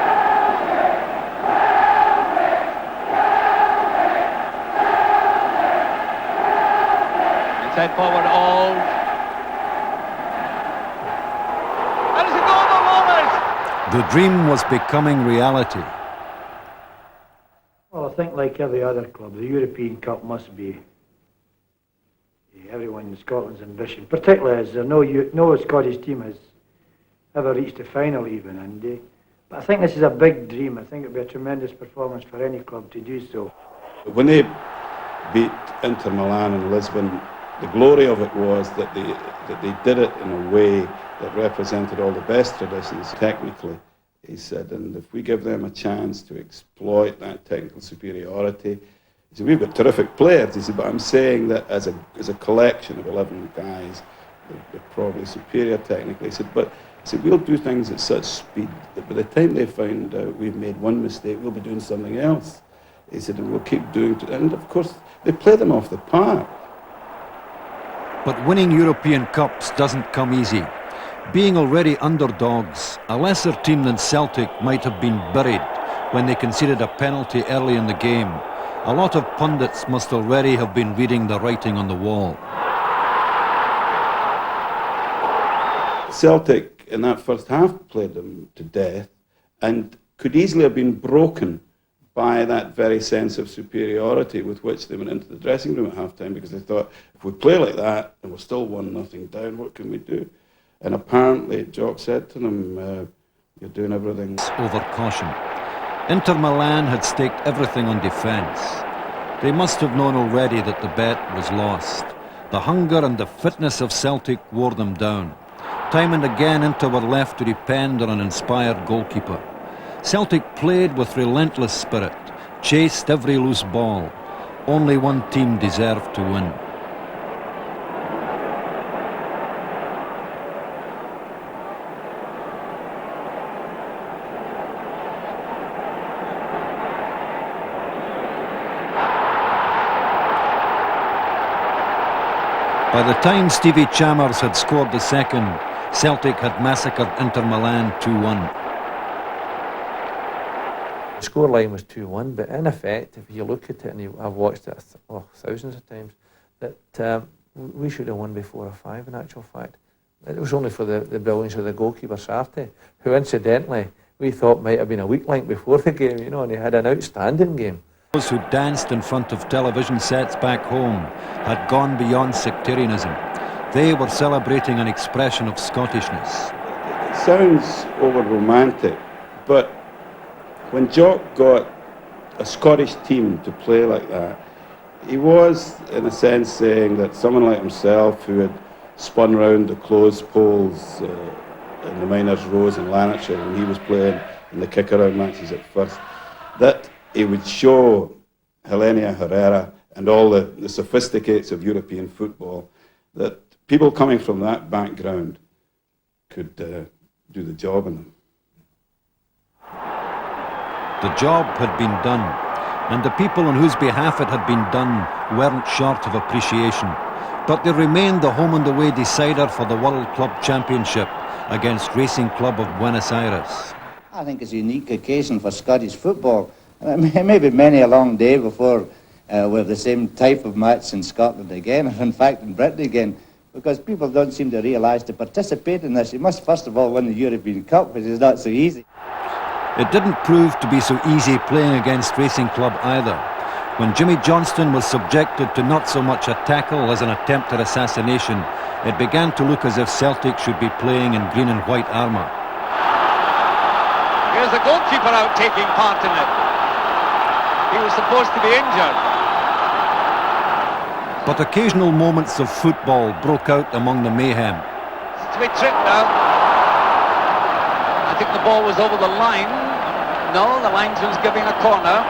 Head forward all. And it's a goal for Wallace! The dream was becoming reality. Well, I think like every other club, the European Cup must be everyone in Scotland's ambition, particularly as no Scottish team has ever reached the final even. But I think this is a big dream. I think it would be a tremendous performance for any club to do so. When they beat Inter Milan and Lisbon, the glory of it was that they did it in a way that represented all the best traditions technically, he said, and if we give them a chance to exploit that technical superiority, he said, we've got terrific players, he said, but I'm saying that as a collection of 11 guys, they're probably superior technically. He said, but he said, we'll do things at such speed that by the time they find out we've made one mistake, we'll be doing something else. He said, and we'll keep doing it. And of course, they play them off the park. But winning European Cups doesn't come easy. Being already underdogs, a lesser team than Celtic might have been buried when they conceded a penalty early in the game. A lot of pundits must already have been reading the writing on the wall. Celtic in that first half played them to death and could easily have been broken by that very sense of superiority with which they went into the dressing room at half-time, because they thought, if we play like that and we're still 1-0 down, what can we do? And apparently Jock said to them, you're doing everything over caution. Inter Milan had staked everything on defence. They must have known already that the bet was lost. The hunger and the fitness of Celtic wore them down. Time and again Inter were left to depend on an inspired goalkeeper. Celtic played with relentless spirit, chased every loose ball. Only one team deserved to win. By the time Stevie Chalmers had scored the second, Celtic had massacred Inter Milan 2-1. The scoreline was 2-1, but in effect, if you look at it, and I've watched it thousands of times, that we should have won by 4 or 5 in actual fact. It was only for the brilliance of the goalkeeper, Sarti, who incidentally we thought might have been a weak link before the game, you know, and he had an outstanding game. Those who danced in front of television sets back home had gone beyond sectarianism. They were celebrating an expression of Scottishness. It sounds over-romantic, but when Jock got a Scottish team to play like that, He was, in a sense, saying that someone like himself, who had spun round the closed poles in the miners' rows in Lanarkshire when he was playing in the kick-around matches at first, that he would show Helenia Herrera and all the sophisticates of European football that people coming from that background could do the job in them. The job had been done, and the people on whose behalf it had been done weren't short of appreciation. But they remained the home and away decider for the World Club Championship against Racing Club of Buenos Aires. I think it's a unique occasion for Scottish football. Maybe many a long day before we have the same type of match in Scotland again, and in fact in Britain again, because people don't seem to realise to participate in this, you must first of all win the European Cup, which is not so easy. It didn't prove to be so easy playing against Racing Club either. When Jimmy Johnston was subjected to not so much a tackle as an attempt at assassination, it began to look as if Celtic should be playing in green and white armour. Here's the goalkeeper out taking part in it. He was supposed to be injured. But occasional moments of football broke out among the mayhem. It's to be tripped now. I think the ball was over the line. No, the linesman's giving a corner.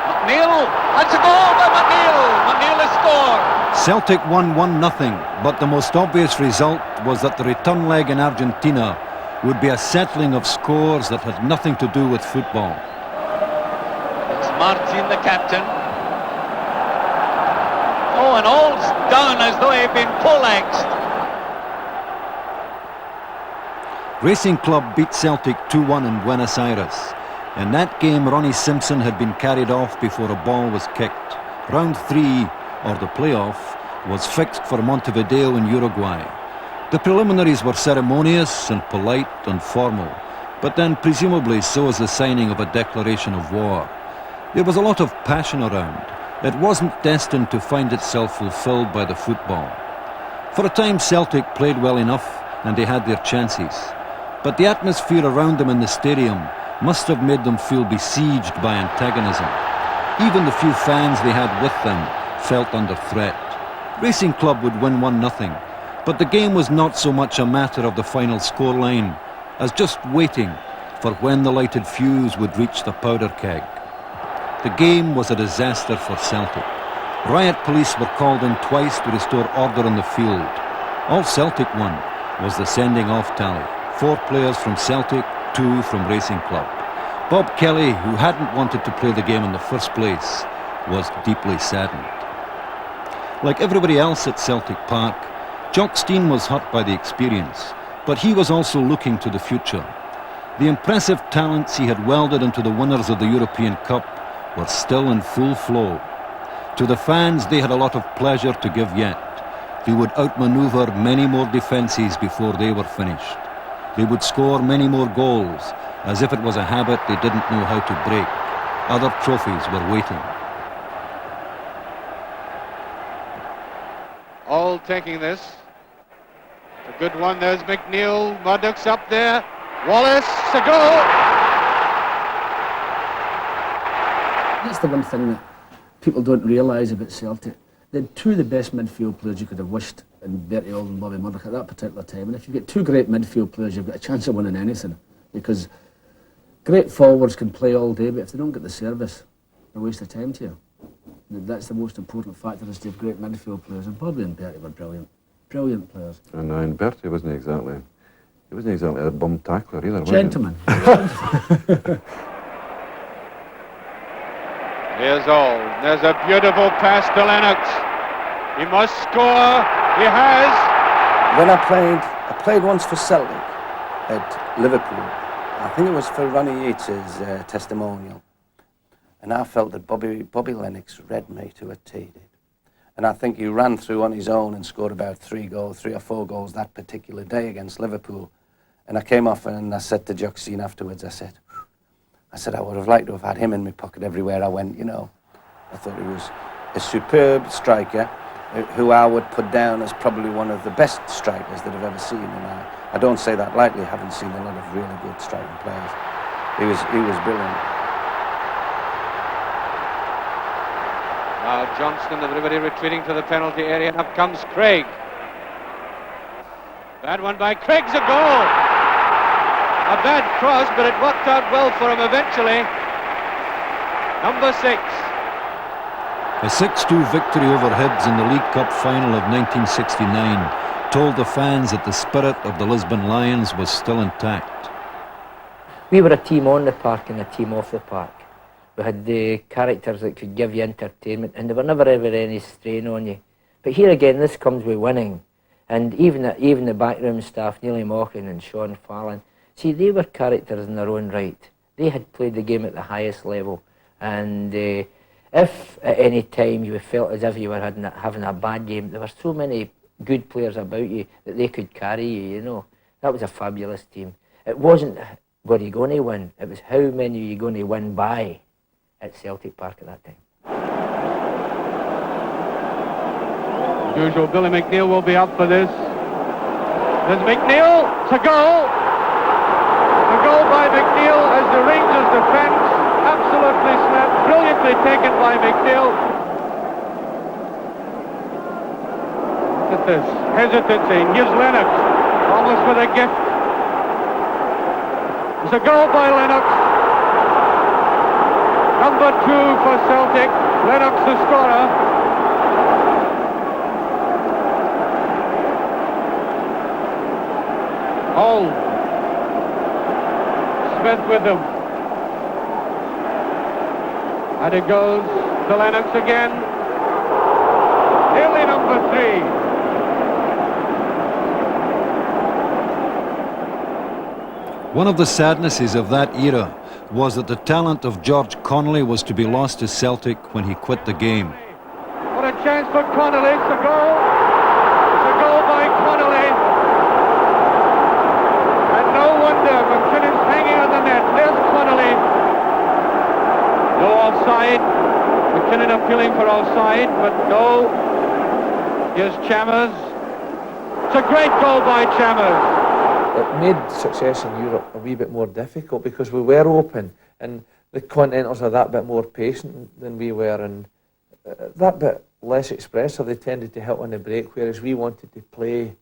McNeil, that's a goal by McNeil. McNeil has scored. Celtic won 1-0, but the most obvious result was that the return leg in Argentina would be a settling of scores that had nothing to do with football. It's Martin, the captain. Oh, and all's done as though he'd been poleaxed. Racing Club beat Celtic 2-1 in Buenos Aires. In that game, Ronnie Simpson had been carried off before a ball was kicked. Round 3, or the playoff, was fixed for Montevideo in Uruguay. The preliminaries were ceremonious and polite and formal, but then presumably so is the signing of a declaration of war. There was a lot of passion around. It wasn't destined to find itself fulfilled by the football. For a time Celtic played well enough and they had their chances. But the atmosphere around them in the stadium must have made them feel besieged by antagonism. Even the few fans they had with them felt under threat. Racing Club would win 1-0, but the game was not so much a matter of the final scoreline as just waiting for when the lighted fuse would reach the powder keg. The game was a disaster for Celtic. Riot police were called in twice to restore order on the field. All Celtic won was the sending off tally. 4 players from Celtic, 2 from Racing Club. Bob Kelly, who hadn't wanted to play the game in the first place, was deeply saddened. Like everybody else at Celtic Park, Jock Stein was hurt by the experience, but he was also looking to the future. The impressive talents he had welded into the winners of the European Cup were still in full flow. To the fans, they had a lot of pleasure to give yet. They would outmaneuver many more defences before they were finished. They would score many more goals, as if it was a habit they didn't know how to break. Other trophies were waiting. All taking this. It's a good one. There's McNeil. Murdoch's up there. Wallace, a goal! That's the one thing that people don't realise about Celtic. They had 2 of the best midfield players you could have wished in Bertie Auld and Bobby Murdoch at that particular time. And if you get 2 great midfield players, you've got a chance of winning anything. Because great forwards can play all day, but if they don't get the service, they're a waste of time to you. And that's the most important factor, is to have great midfield players. And Bobby and Bertie were brilliant. Brilliant players. And Bertie wasn't exactly a bum tackler either. Gentleman. Here's all. There's a beautiful pass to Lennox. He must score. He has. When I played once for Celtic at Liverpool. I think it was for Ronnie Yeats's testimonial. And I felt that Bobby Lennox read me to a T. And I think he ran through on his own and scored about 3 or 4 goals that particular day against Liverpool. And I came off and I said to Jock Stein afterwards, I said, I would have liked to have had him in my pocket everywhere I went, you know. I thought he was a superb striker who I would put down as probably one of the best strikers that I've ever seen. And I don't say that lightly, I haven't seen a lot of really good striking players. He was brilliant. Now Johnston, everybody retreating to the penalty area, and up comes Craig. Bad one by Craig's a goal. A bad cross, but it worked out well for him eventually. Number 6. A 6-2 victory over Hibs in the League Cup final of 1969 told the fans that the spirit of the Lisbon Lions was still intact. We were a team on the park and a team off the park. We had the characters that could give you entertainment, and there were never ever any strain on you. But here again, this comes with winning. And even the backroom staff, Neil Mochan and Sean Fallon, see, they were characters in their own right. They had played the game at the highest level. And if at any time you felt as if you were having a bad game, there were so many good players about you that they could carry you, you know. That was a fabulous team. It wasn't were you going to win, it was how many are you going to win by at Celtic Park at that time. As usual, Billy McNeil will be up for this. There's McNeil to goal. The goal by McNeil as the Rangers defence absolutely snapped, brilliantly taken by McNeil. Look at this hesitancy. Here's Lennox, almost with a gift. It's a goal by Lennox. Number 2 for Celtic. Lennox the scorer. Hall. Smith with them. And it goes to Lennox again. Nearly number 3. One of the sadnesses of that era was that the talent of George Connolly was to be lost to Celtic when he quit the game. What a chance for Connolly. It's a goal. It's a goal by Connolly. And no wonder McKinnon's hanging on the net. There's Connolly. No offside. McKinnon appealing for offside, but no. Here's Chalmers. It's a great goal by Chalmers. It made success in Europe a wee bit more difficult because we were open and the Continentals are that bit more patient than we were, and that bit less expressive. They tended to hit on the break, whereas we wanted to play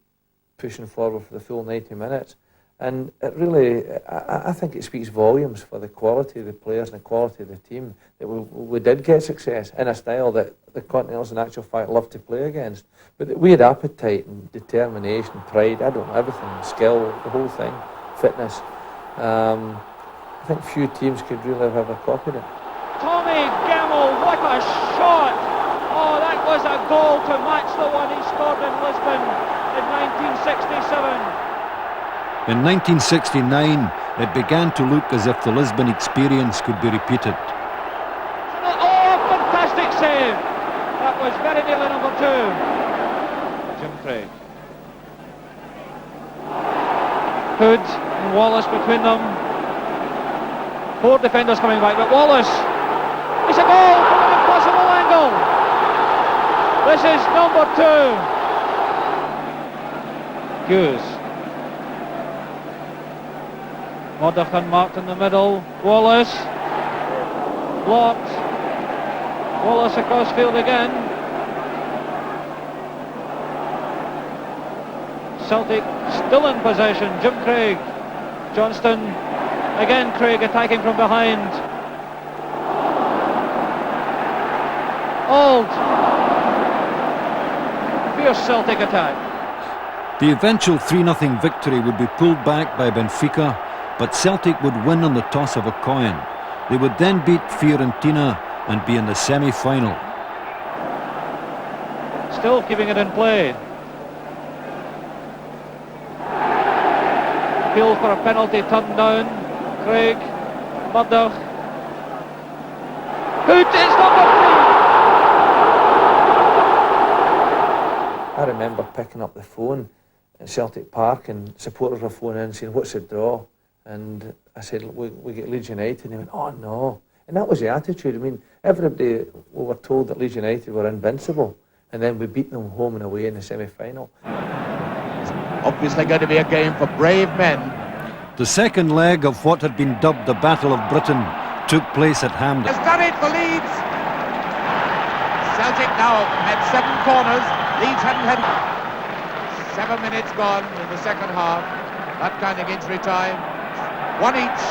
pushing forward for the full 90 minutes. And it really, I think it speaks volumes for the quality of the players and the quality of the team that we did get success in a style that the Continentals in actual fact loved to play against. But we had appetite and determination, pride, I don't know, everything, skill, the whole thing, fitness. I think few teams could really have ever copied it. Tommy Gemmell, what a shot! Oh, that was a goal to match the one he scored in Lisbon in 1967. In 1969, it began to look as if the Lisbon experience could be repeated. Oh, fantastic save! That was very nearly number 2. Jim Craig. Hood and Wallace between them. 4 defenders coming back, but Wallace, it's a goal from an impossible angle. This is number 2. Hughes. Modichan marked in the middle. Wallace. Blocked. Wallace across field again. Celtic still in possession. Jim Craig. Johnston. Again Craig attacking from behind. Auld. Fierce Celtic attack. The eventual 3-0 victory would be pulled back by Benfica, but Celtic would win on the toss of a coin. They would then beat Fiorentina and be in the semi-final. Still keeping it in play. Appeal for a penalty turned down. Craig, Murdoch. Hood is number 3. I remember picking up the phone at Celtic Park and supporters were phoning in and saying, "What's the draw?" And I said, we get Leeds United. And they went, "Oh no." And that was the attitude. I mean, everybody, we were told that Leeds United were invincible. And then we beat them home and away in the semi-final. Obviously going to be a game for brave men. The second leg of what had been dubbed the Battle of Britain took place at Hampden. Has done it for Leeds. Celtic now at 7 corners. Leeds hadn't had 7 minutes gone in the second half. That kind of injury time. 1 each.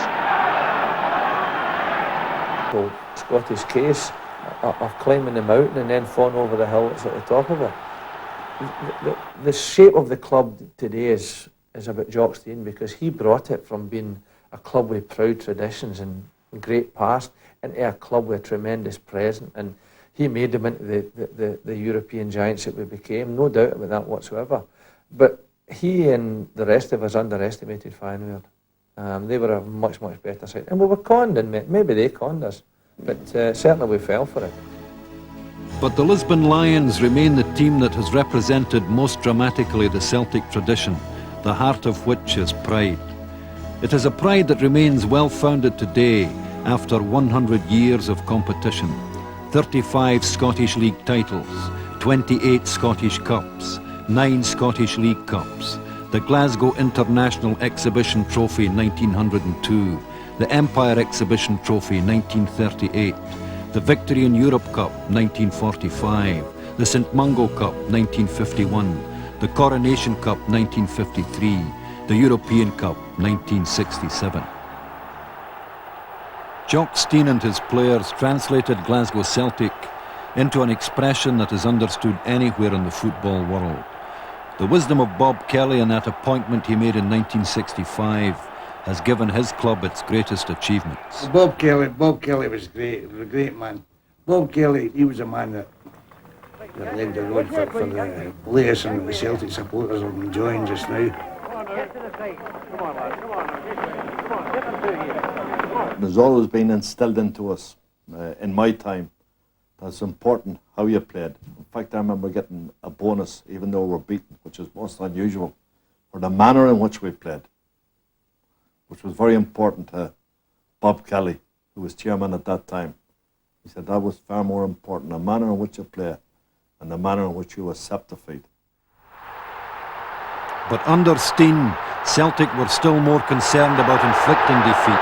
The Scottish case of climbing the mountain and then falling over the hill that's at the top of it. The shape of the club today is about Jock Stein, because he brought it from being a club with proud traditions and great past into a club with a tremendous present, and he made them into the European giants that we became, no doubt about that whatsoever. But he and the rest of us underestimated Feyenoord. They were a much, much better side. And we were conned, and maybe they conned us, but certainly we fell for it. But the Lisbon Lions remain the team that has represented most dramatically the Celtic tradition, the heart of which is pride. It is a pride that remains well-founded today after 100 years of competition. 35 Scottish League titles, 28 Scottish Cups, 9 Scottish League Cups, the Glasgow International Exhibition Trophy 1902, the Empire Exhibition Trophy 1938, the Victorian Europe Cup 1945, the St Mungo Cup 1951, the Coronation Cup 1953, the European Cup 1967. Jock Stein and his players translated Glasgow Celtic into an expression that is understood anywhere in the football world. The wisdom of Bob Kelly and that appointment he made in 1965 has given his club its greatest achievements. Bob Kelly was great. He was a great man. Bob Kelly, he was a man that led the road for the latest and the Celtic supporters are enjoying just now. There's always been instilled into us, in my time, that it's important how you played. In fact, I remember getting a bonus, even though we were beaten, which is most unusual, for the manner in which we played, which was very important to Bob Kelly, who was chairman at that time. He said that was far more important, the manner in which you play and the manner in which you were septified. But under Stein, Celtic were still more concerned about inflicting defeat,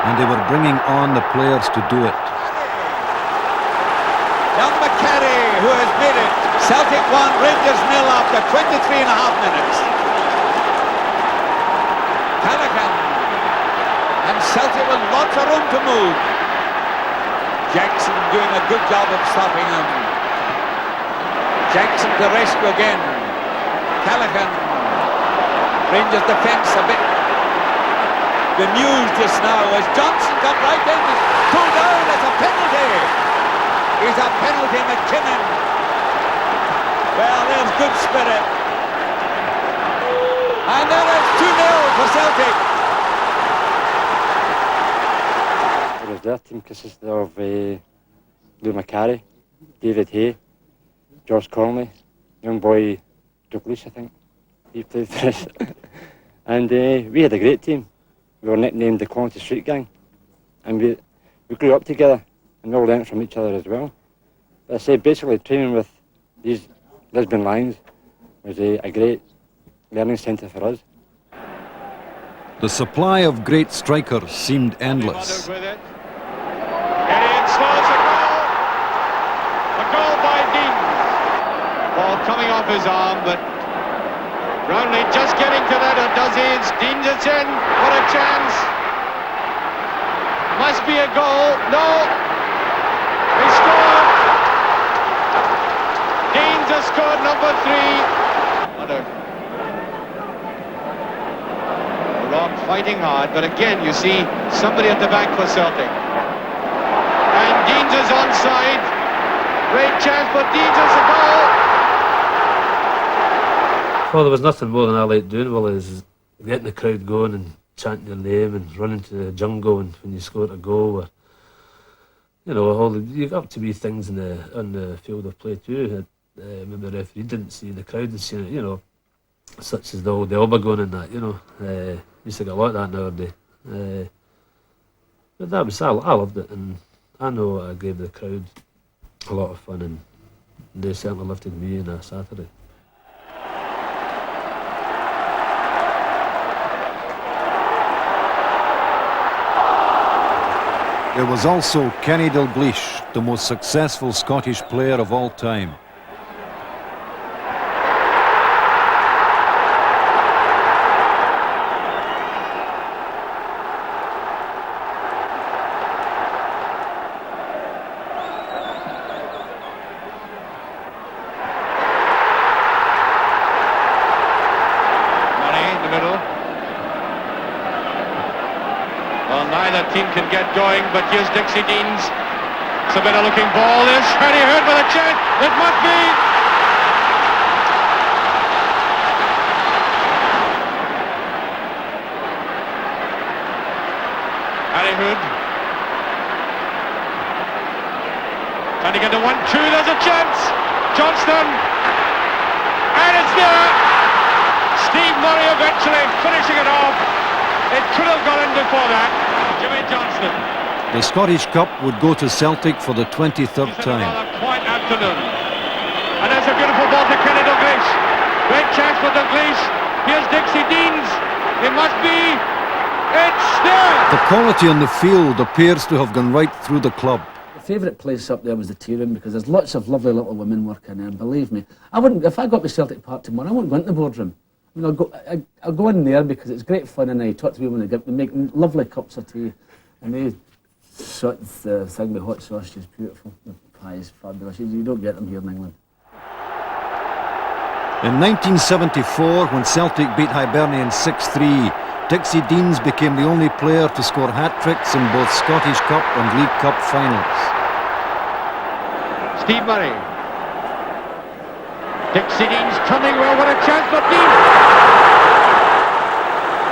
and they were bringing on the players to do it. Young McCarry, who has made it. Celtic 1, Rangers 0 after 23 and a half minutes. Callaghan. And Celtic with lots of room to move. Jackson doing a good job of stopping him. Jackson to rescue again. Callaghan. Rangers defence a bit bemused just now as Johnson got right in, pulled down, it's a penalty. It's a penalty, McKinnon. Well, there's good spirit. And there is 2-0 for Celtic. It was their team consisted of Lou McCarry, David Hay, George Connolly, young boy Douglas, I think. He played for us. And we had a great team. We were nicknamed the Quality Street Gang. And we grew up together and we all learnt from each other as well. But I say basically training with these Lisbon Lions was a great learning centre for us. The supply of great strikers seemed endless. With it. Gideon scores a goal. A goal by Dean. Ball coming off his arm, but Brownlee just getting to that, or does he? Dean's it's in. What a chance. Must be a goal. No. He scored. Dean's has scored number 3. Rock fighting hard, but again you see somebody at the back for Celtic. And Dean's is onside. Great chance for Dean's is a goal. Well, there was nothing more than I liked doing, well, is getting the crowd going and chanting your name and running to the jungle and when you scored a goal. Or, you know, you got to be things on the field of play too. Maybe the referee didn't see, the crowd had seen it, you know, such as the Alba going and that, you know. Used to get a lot of that nowadays. But that was, I loved it, and I know I gave the crowd a lot of fun, and they certainly lifted me on a Saturday. There was also Kenny Dalglish, the most successful Scottish player of all time. Team can get going, but here's Dixie Deans. It's a better looking ball. There's Harry Hood with a chance. It must be. Harry Hood. Trying to get to 1-2. There's a chance. Johnston. And it's there. Steve Murray eventually finishing it off. It could have gone in before that. Jimmy Johnston. The Scottish Cup would go to Celtic for the 23rd time. A quiet afternoon. And there's a beautiful ball to Kenny Dalglish. Great chance for Dalglish. Here's Dixie Deans. It must be. It's there. The quality on the field appears to have gone right through the club. The favourite place up there was the tea room because there's lots of lovely little women working there. Believe me, I wouldn't. If I got to Celtic Park tomorrow, I wouldn't go into the boardroom. I mean, I'll go in there because it's great fun and I talk to people and they make lovely cups of tea and they sort the thing with hot sauce, just beautiful. The pie is fabulous. You don't get them here in England. In 1974, when Celtic beat Hibernian 6-3, Dixie Deans became the only player to score hat-tricks in both Scottish Cup and League Cup finals. Steve Murray. Dixie Deans coming well, what a chance for Deans!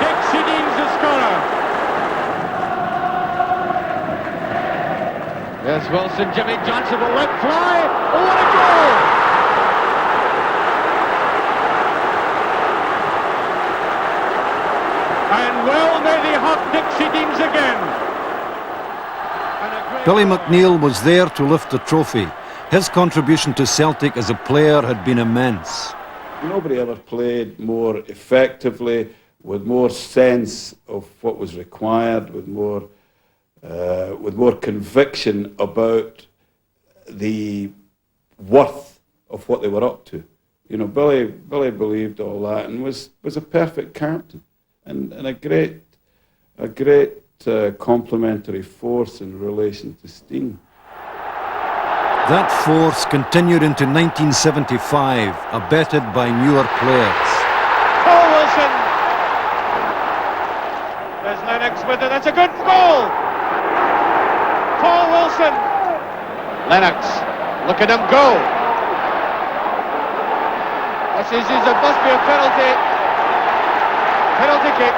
Dixie Deans the scorer. There's Wilson, Jimmy Johnson will let fly. Oh, what a goal! And well may they hug Dixie Deans again. Billy McNeill was there to lift the trophy. His contribution to Celtic as a player had been immense. Nobody ever played more effectively, with more sense of what was required, with more conviction about the worth of what they were up to. You know, Billy believed all that and was a perfect captain and a great complementary force in relation to Steen. That force continued into 1975, abetted by newer players. Paul Wilson! There's Lennox with it, that's a good goal! Paul Wilson! Lennox, look at him go! This must be a penalty. Penalty kick.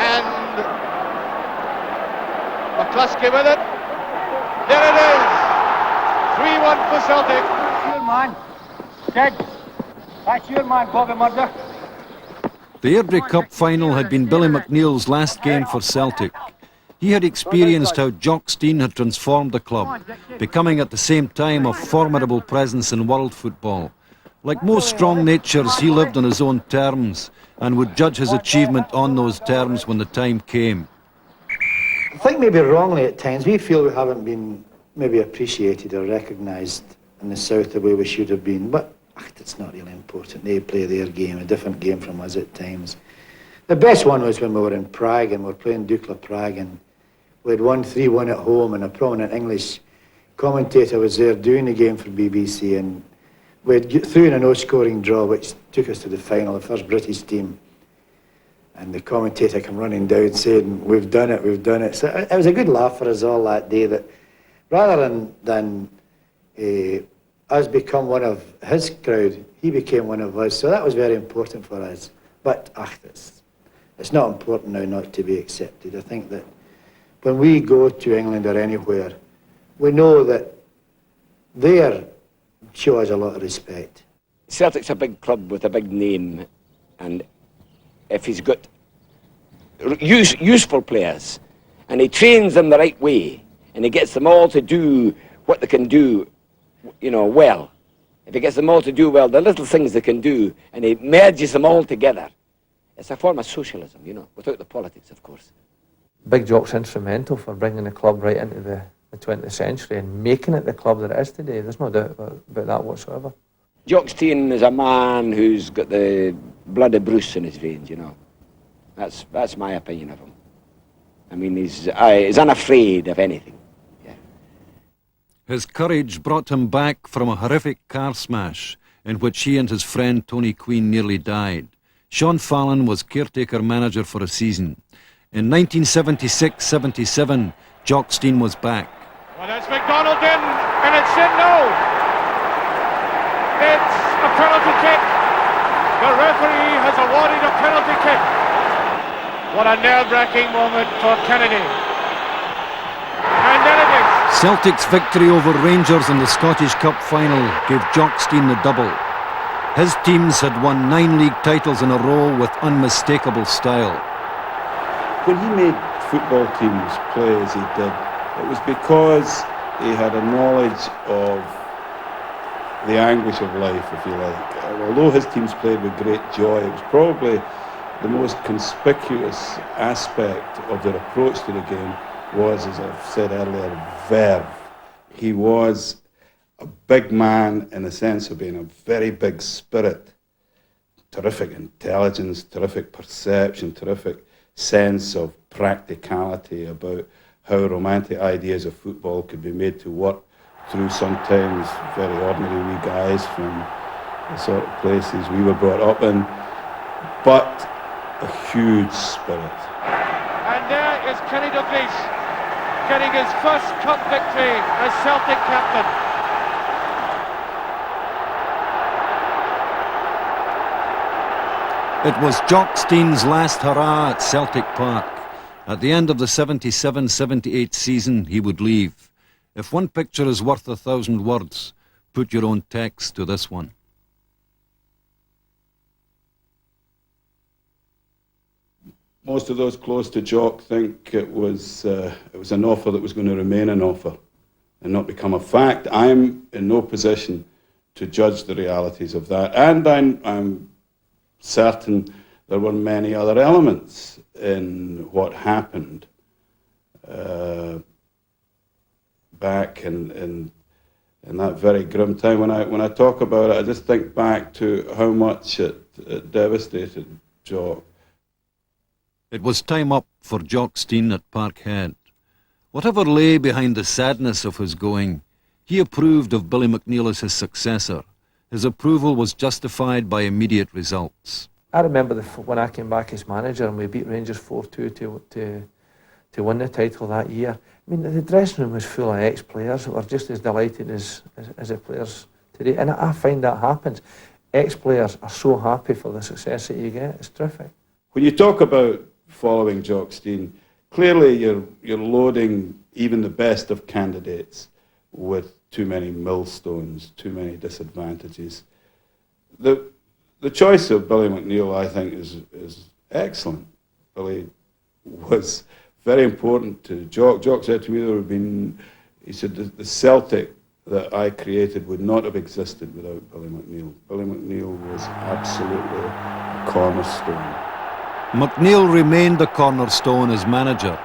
And McCluskey with it. There it is! 3-1 for Celtic. That's your man. Ted, that's your man, Bobby Murdoch. The Airdrie Cup final had been Billy McNeill's last game for Celtic. He had experienced how Jock Stein had transformed the club, becoming at the same time a formidable presence in world football. Like most strong natures, he lived on his own terms and would judge his achievement on those terms when the time came. I think maybe wrongly at times, we feel we haven't been maybe appreciated or recognised in the south the way we should have been, but it's not really important. They play their game, a different game from us at times. The best one was when we were in Prague and we were playing Dukla Prague and we had won 3-1 at home and a prominent English commentator was there doing the game for BBC and we had through in a no-scoring draw which took us to the final, the first British team. And the commentator came running down saying, we've done it, we've done it. So it was a good laugh for us all that day that rather than us become one of his crowd, he became one of us. So that was very important for us. But it's not important now not to be accepted. I think that when we go to England or anywhere, we know that they show us a lot of respect. Celtic's a big club with a big name, and if he's got useful players and he trains them the right way and he gets them all to do what they can do, you know, well. If he gets them all to do well, the little things they can do, and he merges them all together, it's a form of socialism, you know, without the politics, of course. Big Jock's instrumental for bringing the club right into the 20th century and making it the club that it is today. There's no doubt about that whatsoever. Jock Stein is a man who's got the blood of Bruce in his veins, you know. That's my opinion of him. I mean, he's unafraid of anything. His courage brought him back from a horrific car smash in which he and his friend Tony Queen nearly died. Sean Fallon was caretaker manager for a season. In 1976-77, Jock Stein was back. Well, that's McDonald in, and it's in no. It's a penalty kick. The referee has awarded a penalty kick. What a nerve-wracking moment for Kennedy. And then it is. Celtic's victory over Rangers in the Scottish Cup final gave Jock Stein the double. His teams had won 9 league titles in a row with unmistakable style. When he made football teams play as he did, it was because he had a knowledge of the anguish of life, if you like. Although his teams played with great joy, it was probably the most conspicuous aspect of their approach to the game was, as I've said earlier, verve. He was a big man in the sense of being a very big spirit. Terrific intelligence, terrific perception, terrific sense of practicality about how romantic ideas of football could be made to work through sometimes very ordinary wee guys from the sort of places we were brought up in, but a huge spirit. And there is Kenny Dalglish getting his first cup victory as Celtic captain. It was Jock Stein's last hurrah at Celtic Park. At the end of the 77-78 season, he would leave. If one picture is worth 1,000 words, put your own text to this one. Most of those close to Jock think it was an offer that was going to remain an offer and not become a fact. I'm in no position to judge the realities of that, and I'm certain there were many other elements in what happened back in that very grim time. When I talk about it, I just think back to how much it devastated Jock. It was time up for Jock Stein at Parkhead. Whatever lay behind the sadness of his going, he approved of Billy McNeill as his successor. His approval was justified by immediate results. I remember when I came back as manager and we beat Rangers 4-2 to win the title that year. I mean, the dressing room was full of ex-players who were just as delighted as the players today. And I find that happens. Ex-players are so happy for the success that you get. It's terrific. When you talk about following Jock Stein, clearly you're loading even the best of candidates with too many millstones, too many disadvantages. The choice of Billy McNeill, I think, is excellent. Billy was very important to Jock. Jock said to me he said, the Celtic that I created would not have existed without Billy McNeill. Billy McNeill was absolutely a cornerstone. McNeill remained the cornerstone as manager.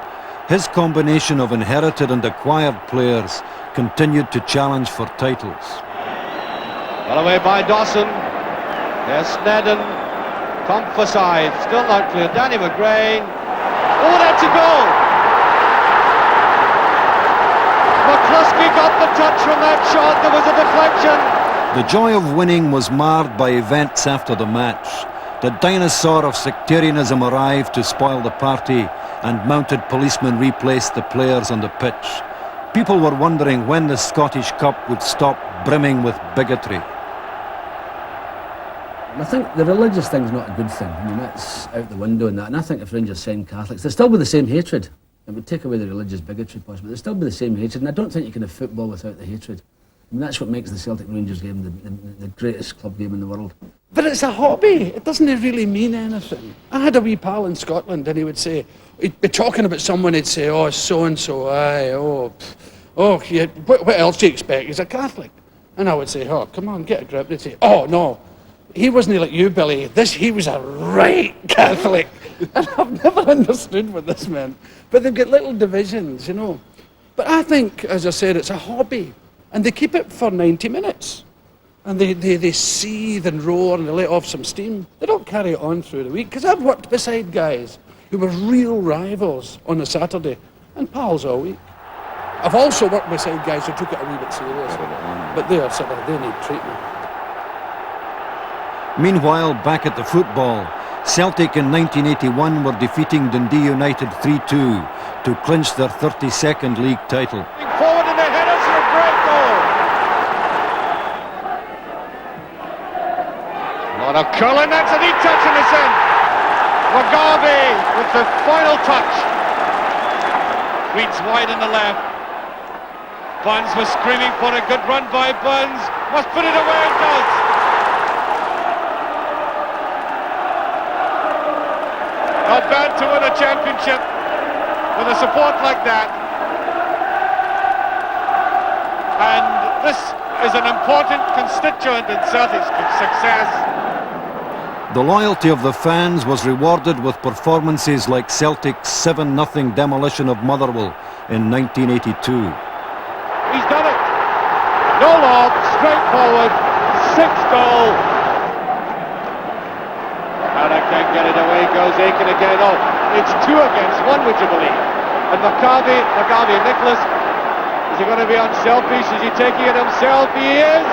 His combination of inherited and acquired players continued to challenge for titles. Well away by Dawson. There's Snedden. Tom Forsyth. Still not clear. Danny McGrain. Oh, that's a goal! McCluskey got the touch from that shot. There was a deflection. The joy of winning was marred by events after the match. The dinosaur of sectarianism arrived to spoil the party, and mounted policemen replaced the players on the pitch. People were wondering when the Scottish Cup would stop brimming with bigotry. I think the religious thing's not a good thing. I mean, that's out the window and that. And I think if Rangers signed Catholics, there'd still be the same hatred. It would take away the religious bigotry possibly. There'd still be the same hatred. And I don't think you can have football without the hatred. I mean, that's what makes the Celtic Rangers game the greatest club game in the world. But it's a hobby. It doesn't really mean anything. I had a wee pal in Scotland and he would say, he'd be talking about someone, he'd say, oh, so-and-so, yeah, what else do you expect? He's a Catholic. And I would say, oh, come on, get a grip. They'd say, oh, no, He wasn't like you, Billy. He was a right Catholic. And I've never understood what this meant. But they've got little divisions, you know. But I think, as I said, it's a hobby. And they keep it for 90 minutes. And they seethe and roar and they let off some steam. They don't carry it on through the week. Because I've worked beside guys who were real rivals on a Saturday and pals all week. I've also worked beside guys who took it a wee bit serious. But they need treatment. Meanwhile, back at the football, Celtic in 1981 were defeating Dundee United 3-2 to clinch their 32nd league title. Forward in the headers for a great goal. A lot of curling, that's a neat touch in the end. Mugabe with the final touch. Reads wide in the left. Buns was screaming for a good run by Buns. Must put it away and does. Not bad to win a championship with a support like that. And this is an important constituent in Celtic's success. The loyalty of the fans was rewarded with performances like Celtic's 7-0 demolition of Motherwell in 1982. He's done it. No lob, straight forward, 6 goal. And I can't get it away, goes Aiken again. Oh, it's 2 against 1, would you believe? And Mugabe Nicholas, is he going to be unselfish? Is he taking it himself? He is!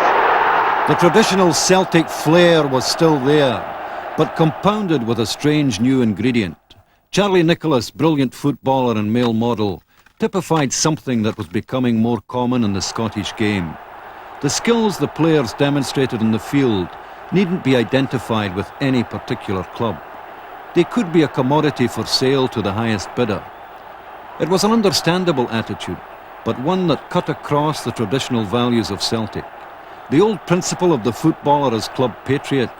The traditional Celtic flair was still there, but compounded with a strange new ingredient. Charlie Nicholas, brilliant footballer and male model, typified something that was becoming more common in the Scottish game. The skills the players demonstrated in the field needn't be identified with any particular club. They could be a commodity for sale to the highest bidder. It was an understandable attitude, but one that cut across the traditional values of Celtic. The old principle of the footballer as club patriot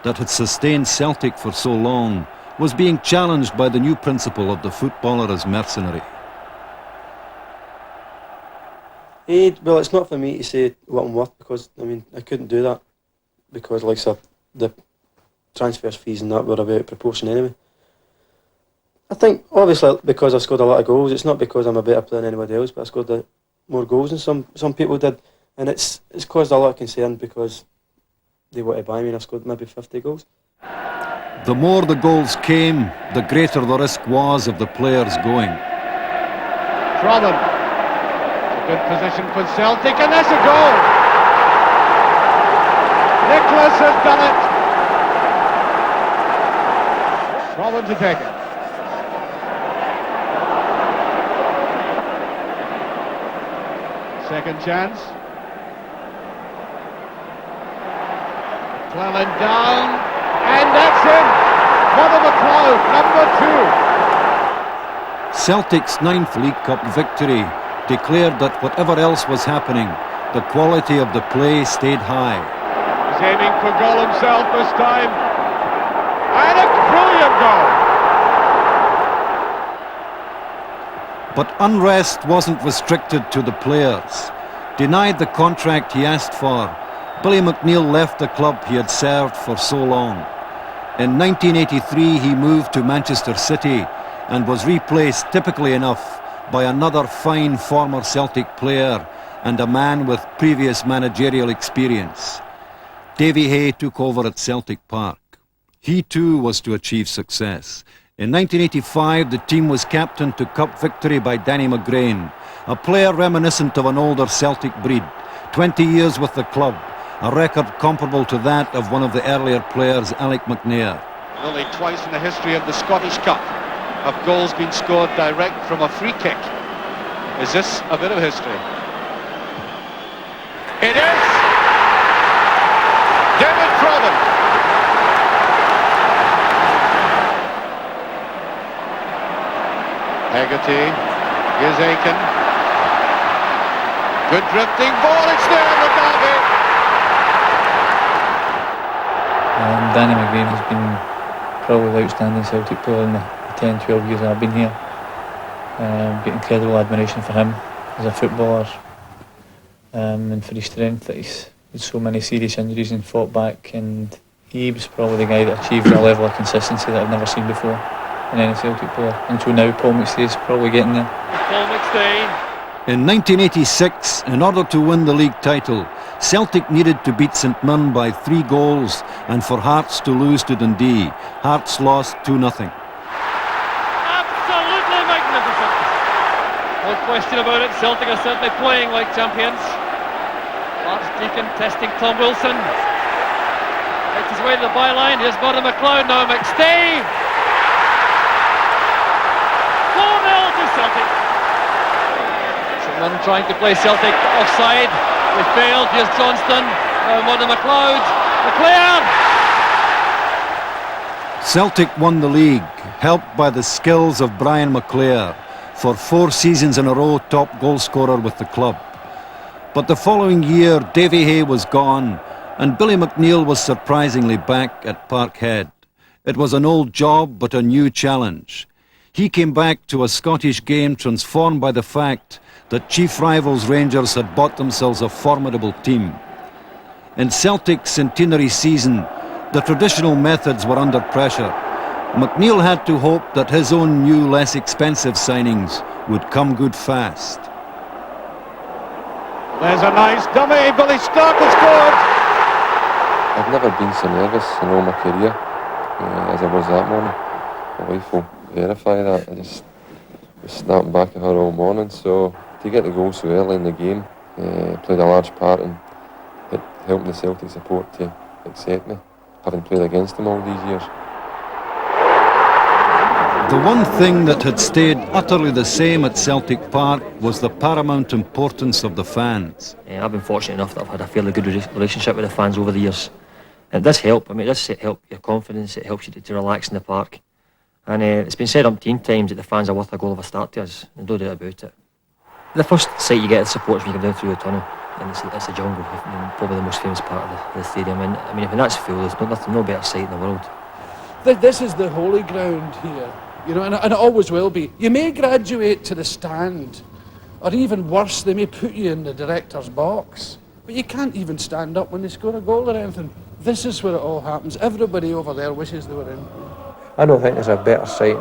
that had sustained Celtic for so long was being challenged by the new principle of the footballer as mercenary. Well, it's not for me to say what I'm worth, because I mean I couldn't do that, because like so, the transfers fees and that were about out of proportion anyway. I think obviously because I scored a lot of goals, it's not because I'm a better player than anybody else, but I scored more goals than some people did, and it's caused a lot of concern because they want to buy me and I've scored maybe 50 goals. The more the goals came, the greater the risk was of the players going. Robin. Good position for Celtic, and that's a goal. Nicholas has done it. Robin to take it. Second chance. Cleland down, and that's him. Mother McLeod, number 2. Celtic's 9th League Cup victory declared that whatever else was happening, the quality of the play stayed high. He's aiming for goal himself this time. And a brilliant goal. But unrest wasn't restricted to the players. Denied the contract he asked for, Billy McNeill left the club he had served for so long. In 1983 he moved to Manchester City and was replaced, typically enough, by another fine former Celtic player and a man with previous managerial experience. Davy Hay took over at Celtic Park. He too was to achieve success. In 1985, the team was captained to cup victory by Danny McGrain, a player reminiscent of an older Celtic breed. 20 years with the club, a record comparable to that of one of the earlier players, Alec McNair. Only twice in the history of the Scottish Cup have goals been scored direct from a free kick. Is this a bit of history? It is! David Provan. Hegarty, here's Aiken. Good drifting ball, it's there, Mugabe. Danny McGrain has been probably the outstanding Celtic player in the 10-12 years I've been here. Got incredible admiration for him as a footballer, and for his strength that he's had so many serious injuries and fought back, and he was probably the guy that achieved a level of consistency that I've never seen before in any Celtic player. Until now, Paul McStay's probably getting there. Paul McStay. In 1986, in order to win the league title, Celtic needed to beat St Mirren by 3 goals and for Hearts to lose to Dundee. Hearts lost 2-0. Absolutely magnificent. No question about it. Celtic are certainly playing like champions. Archdeacon testing Tom Wilson. Makes his way to the byline. Here's Gordon McLeod now. McStay. 4-0 to Celtic. Someone trying to play Celtic offside. They failed. Here's Johnston. Now Gordon McLeod. McLeod. Celtic won the league, helped by the skills of Brian McClair, for 4 seasons in a row top goalscorer with the club. But the following year, Davy Hay was gone, and Billy McNeill was surprisingly back at Parkhead. It was an old job, but a new challenge. He came back to a Scottish game transformed by the fact that chief rivals Rangers had bought themselves a formidable team. In Celtic's centenary season, the traditional methods were under pressure. McNeill had to hope that his own new, less expensive signings would come good fast. There's a nice dummy. Billy Stark has scored. I've never been so nervous in all my career as I was that morning. My wife will verify that. I just was snapping back at her all morning. So to get the goal so early in the game played a large part in helping the Celtic support to accept me, having played against them all these years. The one thing that had stayed utterly the same at Celtic Park was the paramount importance of the fans. I've been fortunate enough that I've had a fairly good relationship with the fans over the years. And it does help. I mean, it does help your confidence. It helps you to relax in the park. And it's been said umpteen times that the fans are worth a goal of a start to us. No doubt about it. The first sight you get of the support is when you come down through the tunnel. And it's the jungle, probably the most famous part of the stadium. And I mean, when that's full, there's no better sight in the world. This is the holy ground here. You know, and it always will be. You may graduate to the stand, or even worse, they may put you in the director's box, but you can't even stand up when they score a goal or anything. This is where it all happens. Everybody over there wishes they were in. I don't think there's a better sight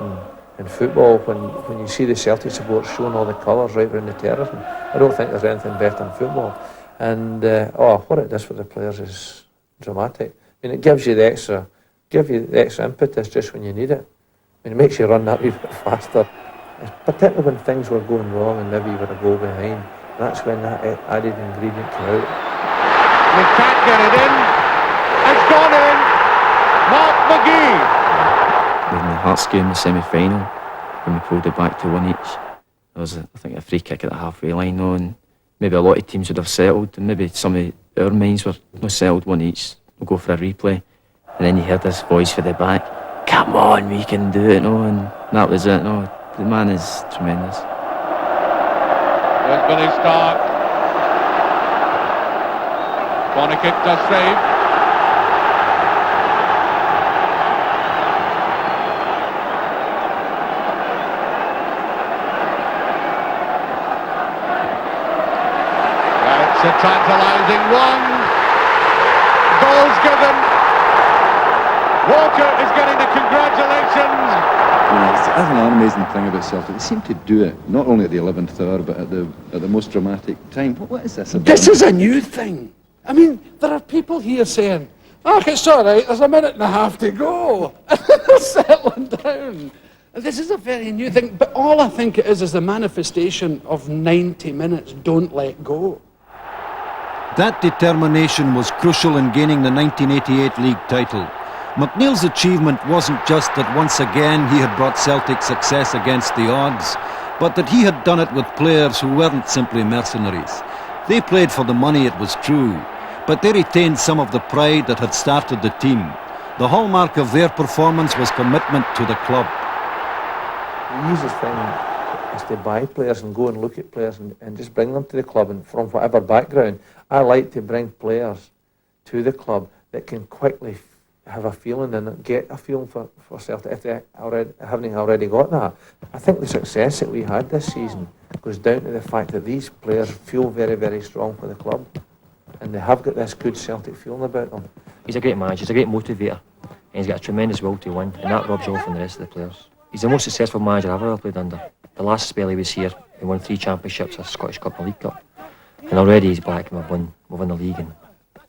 in football when you see the Celtic supporters showing all the colours right around the terrace. I don't think there's anything better in football. And what it does for the players is dramatic. I mean, it gives you the extra impetus just when you need it. I mean, it makes you run that wee bit faster, particularly when things were going wrong and maybe you were a goal behind. That's when that added ingredient came out. They can't get it in. It's gone in. Mark McGee. In the Hearts game, the semi-final, when we pulled it back to 1 each, there was, I think, a free kick at the halfway line, though, and maybe a lot of teams would have settled, and maybe some of our minds were not settled 1 each. We'll go for a replay, and then you heard this voice for the back. Come on, we can do it, no, and that was it, no. The man is tremendous. There's Billy Stark. Corner kick does save. That's a tantalising one. Goals given. Walker is getting the congratulations. That's an amazing thing about Celtic. They seem to do it, not only at the 11th hour, but at the most dramatic time. What is this about? This is a new thing. I mean, there are people here saying, oh, it's all right, there's a minute and a half to go. And they're settling down. And this is a very new thing. But all I think it is the manifestation of 90 minutes, don't let go. That determination was crucial in gaining the 1988 league title. McNeill's achievement wasn't just that once again he had brought Celtic success against the odds, but that he had done it with players who weren't simply mercenaries. They played for the money, it was true, but they retained some of the pride that had started the team. The hallmark of their performance was commitment to the club. The easiest thing is to buy players and go and look at players and just bring them to the club, and from whatever background. I like to bring players to the club that can quickly have a feeling and get a feeling for Celtic if they haven't already got that. I think the success that we had this season goes down to the fact that these players feel very, very strong for the club, and they have got this good Celtic feeling about them. He's a great manager, he's a great motivator, and he's got a tremendous will to win, and that rubs off on the rest of the players. He's the most successful manager I've ever played under. The last spell he was here, he won 3 championships, a Scottish Cup and a League Cup. And already he's back and we've won the league and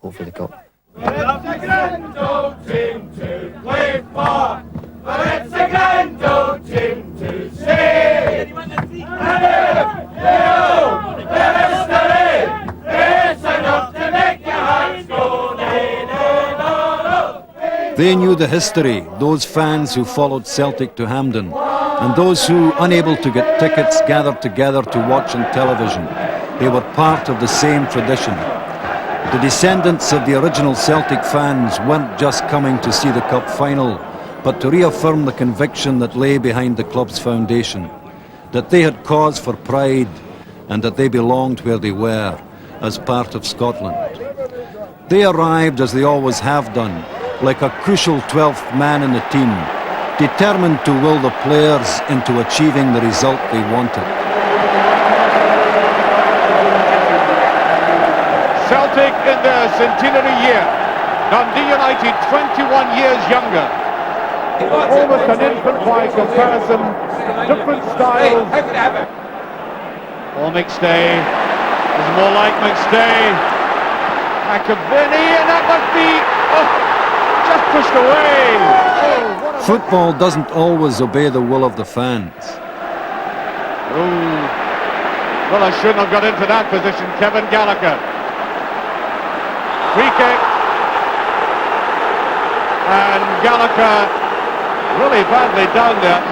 hopefully the cup. It's a grand old team to play for, but it's a grand old team to stay. And if you know the history, it's enough to make your hearts go nay-nay-no-no. They knew the history, those fans who followed Celtic to Hampden, and those who, unable to get tickets, gathered together to watch on television. They were part of the same tradition. The descendants of the original Celtic fans weren't just coming to see the cup final, but to reaffirm the conviction that lay behind the club's foundation, that they had cause for pride and that they belonged where they were, as part of Scotland. They arrived, as they always have done, like a crucial 12th man in the team, determined to will the players into achieving the result they wanted. Celtic in their centenary year. Dundee United 21 years younger. Almost an infant by comparison. Different styles. Or McStay. It's more like McStay. McAvenny, and that must be just pushed away. Football doesn't always obey the will of the fans. Ooh. Well, I shouldn't have got into that position. Kevin Gallagher. Free kick. And Gallagher really badly down there.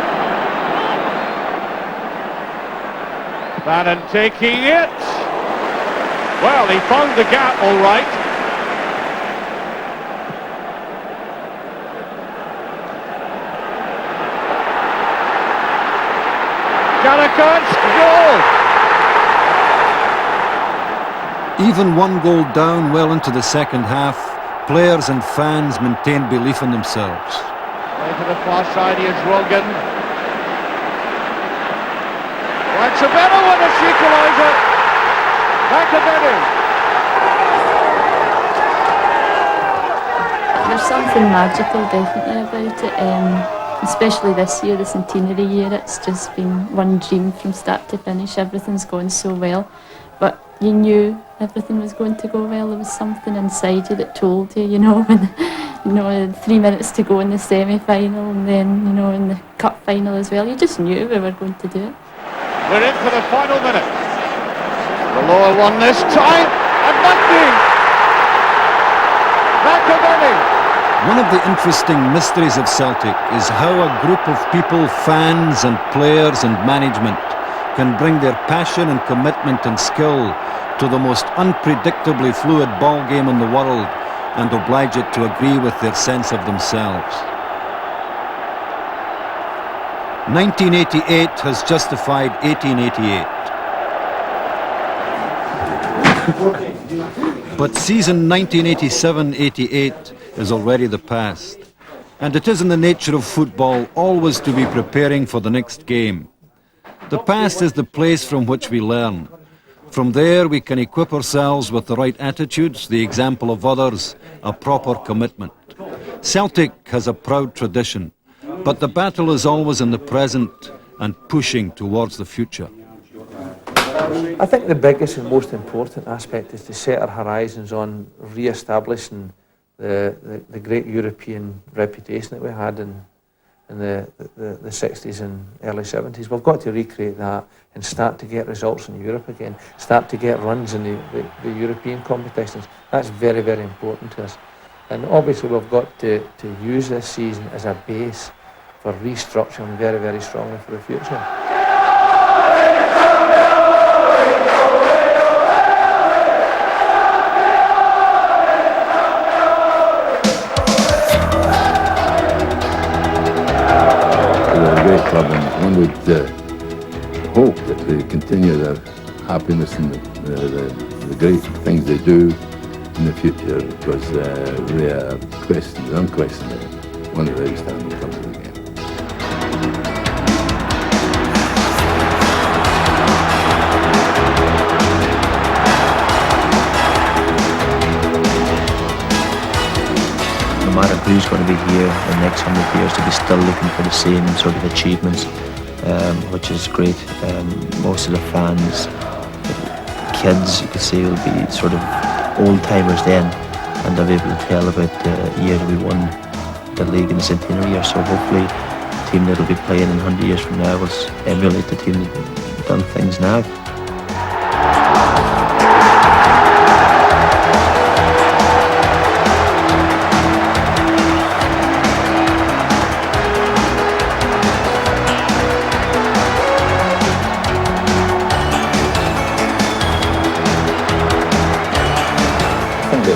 Bannon taking it. Well, he found the gap all right. Gallagher, goal! Even one goal down well into the second half, players and fans maintained belief in themselves. Way to the far side, here's Rogan. That's a better one, a equaliser. McAvenny. There's something magical definitely about it, especially this year, the centenary year. It's just been one dream from start to finish. Everything's going so well, but you knew everything was going to go well. There was something inside you that told you, when 3 minutes to go in the semi-final, and then, in the cup final as well. You just knew we were going to do it. We're in for the final minute. The lower one this time, and McAvenny. One of the interesting mysteries of Celtic is how a group of people, fans and players and management, can bring their passion and commitment and skill to the most unpredictably fluid ball game in the world and oblige it to agree with their sense of themselves. 1988 has justified 1888. But season 1987-88 is already the past. And it is in the nature of football always to be preparing for the next game. The past is the place from which we learn. From there we can equip ourselves with the right attitudes, the example of others, a proper commitment. Celtic has a proud tradition, but the battle is always in the present and pushing towards the future. I think the biggest and most important aspect is to set our horizons on re-establishing the great European reputation that we had in the 60s and early 70s. We've got to recreate that and start to get results in Europe again, start to get runs in the European competitions. That's very, very important to us. And obviously we've got to use this season as a base for restructuring very, very strongly for the future. Club, and one would hope that they continue their happiness and the great things they do in the future, because they are unquestionably one of the outstanding clubs of the game. no matter who's going to be here in the next 100 years, to be still looking for the same sort of achievements, which is great. Most of the fans, kids, you could say, will be sort of old-timers then, and they'll be able to tell about the year we won the league in the centenary year. So hopefully the team that will be playing in 100 years from now will emulate the team that done things now.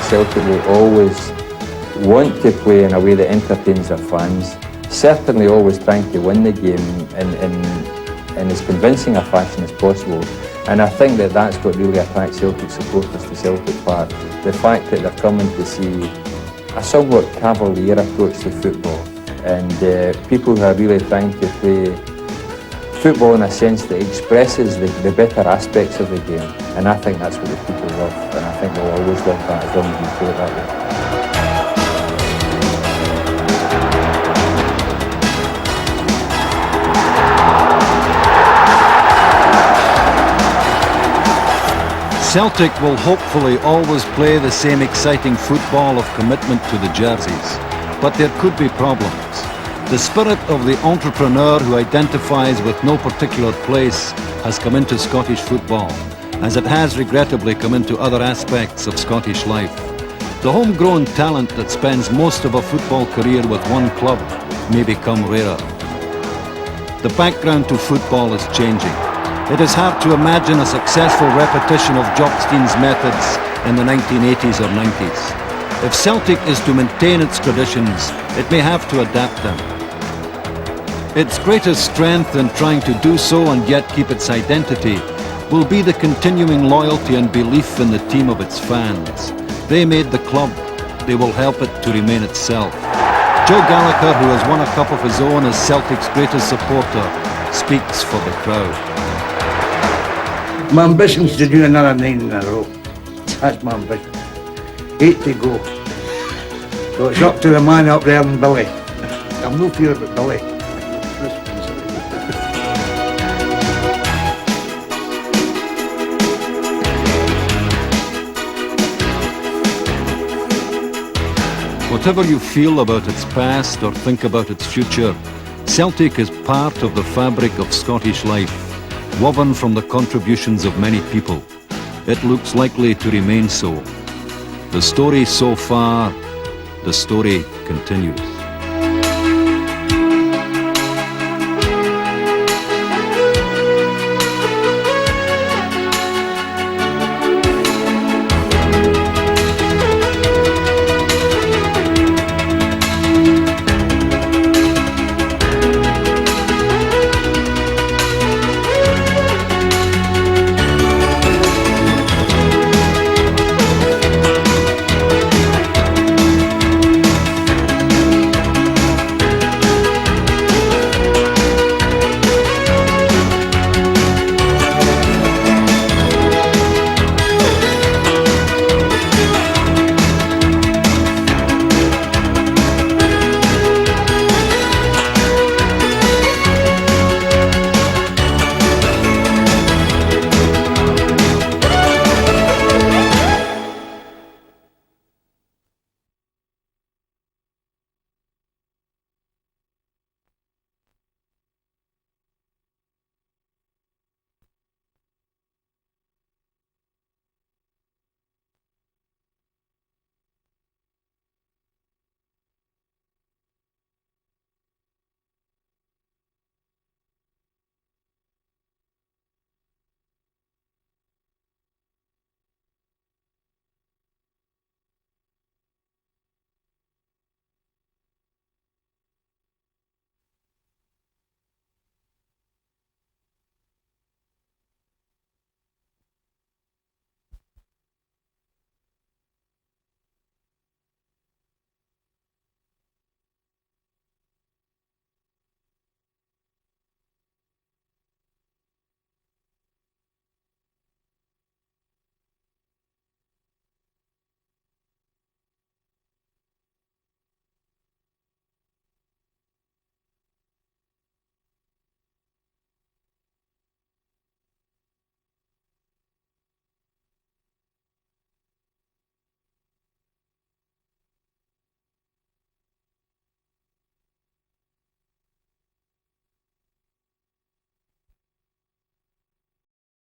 Celtic will always want to play in a way that entertains their fans, certainly always trying to win the game in as convincing a fashion as possible. And I think that that's what really attracts Celtic supporters to Celtic Park. The fact that they're coming to see a somewhat cavalier approach to football, and people who are really trying to play football in a sense that expresses the better aspects of the game. And I think that's what the people love, and I think they'll always love that as long as we play it that way. Celtic will hopefully always play the same exciting football of commitment to the jerseys, but there could be problems. The spirit of the entrepreneur who identifies with no particular place has come into Scottish football, as it has regrettably come into other aspects of Scottish life. The homegrown talent that spends most of a football career with one club may become rarer. The background to football is changing. It is hard to imagine a successful repetition of Jock Stein's methods in the 1980s or 90s. If Celtic is to maintain its traditions, it may have to adapt them. Its greatest strength in trying to do so and yet keep its identity will be the continuing loyalty and belief in the team of its fans. They made the club. They will help it to remain itself. Joe Gallagher, who has won a cup of his own as Celtic's greatest supporter, speaks for the crowd. My ambition is to do another 9 in a row. That's my ambition. 8 to go. So it's up to the man up there and Billy. I'm no fear about Billy. Whatever you feel about its past or think about its future, Celtic is part of the fabric of Scottish life, woven from the contributions of many people. It looks likely to remain so. The story so far, the story continues.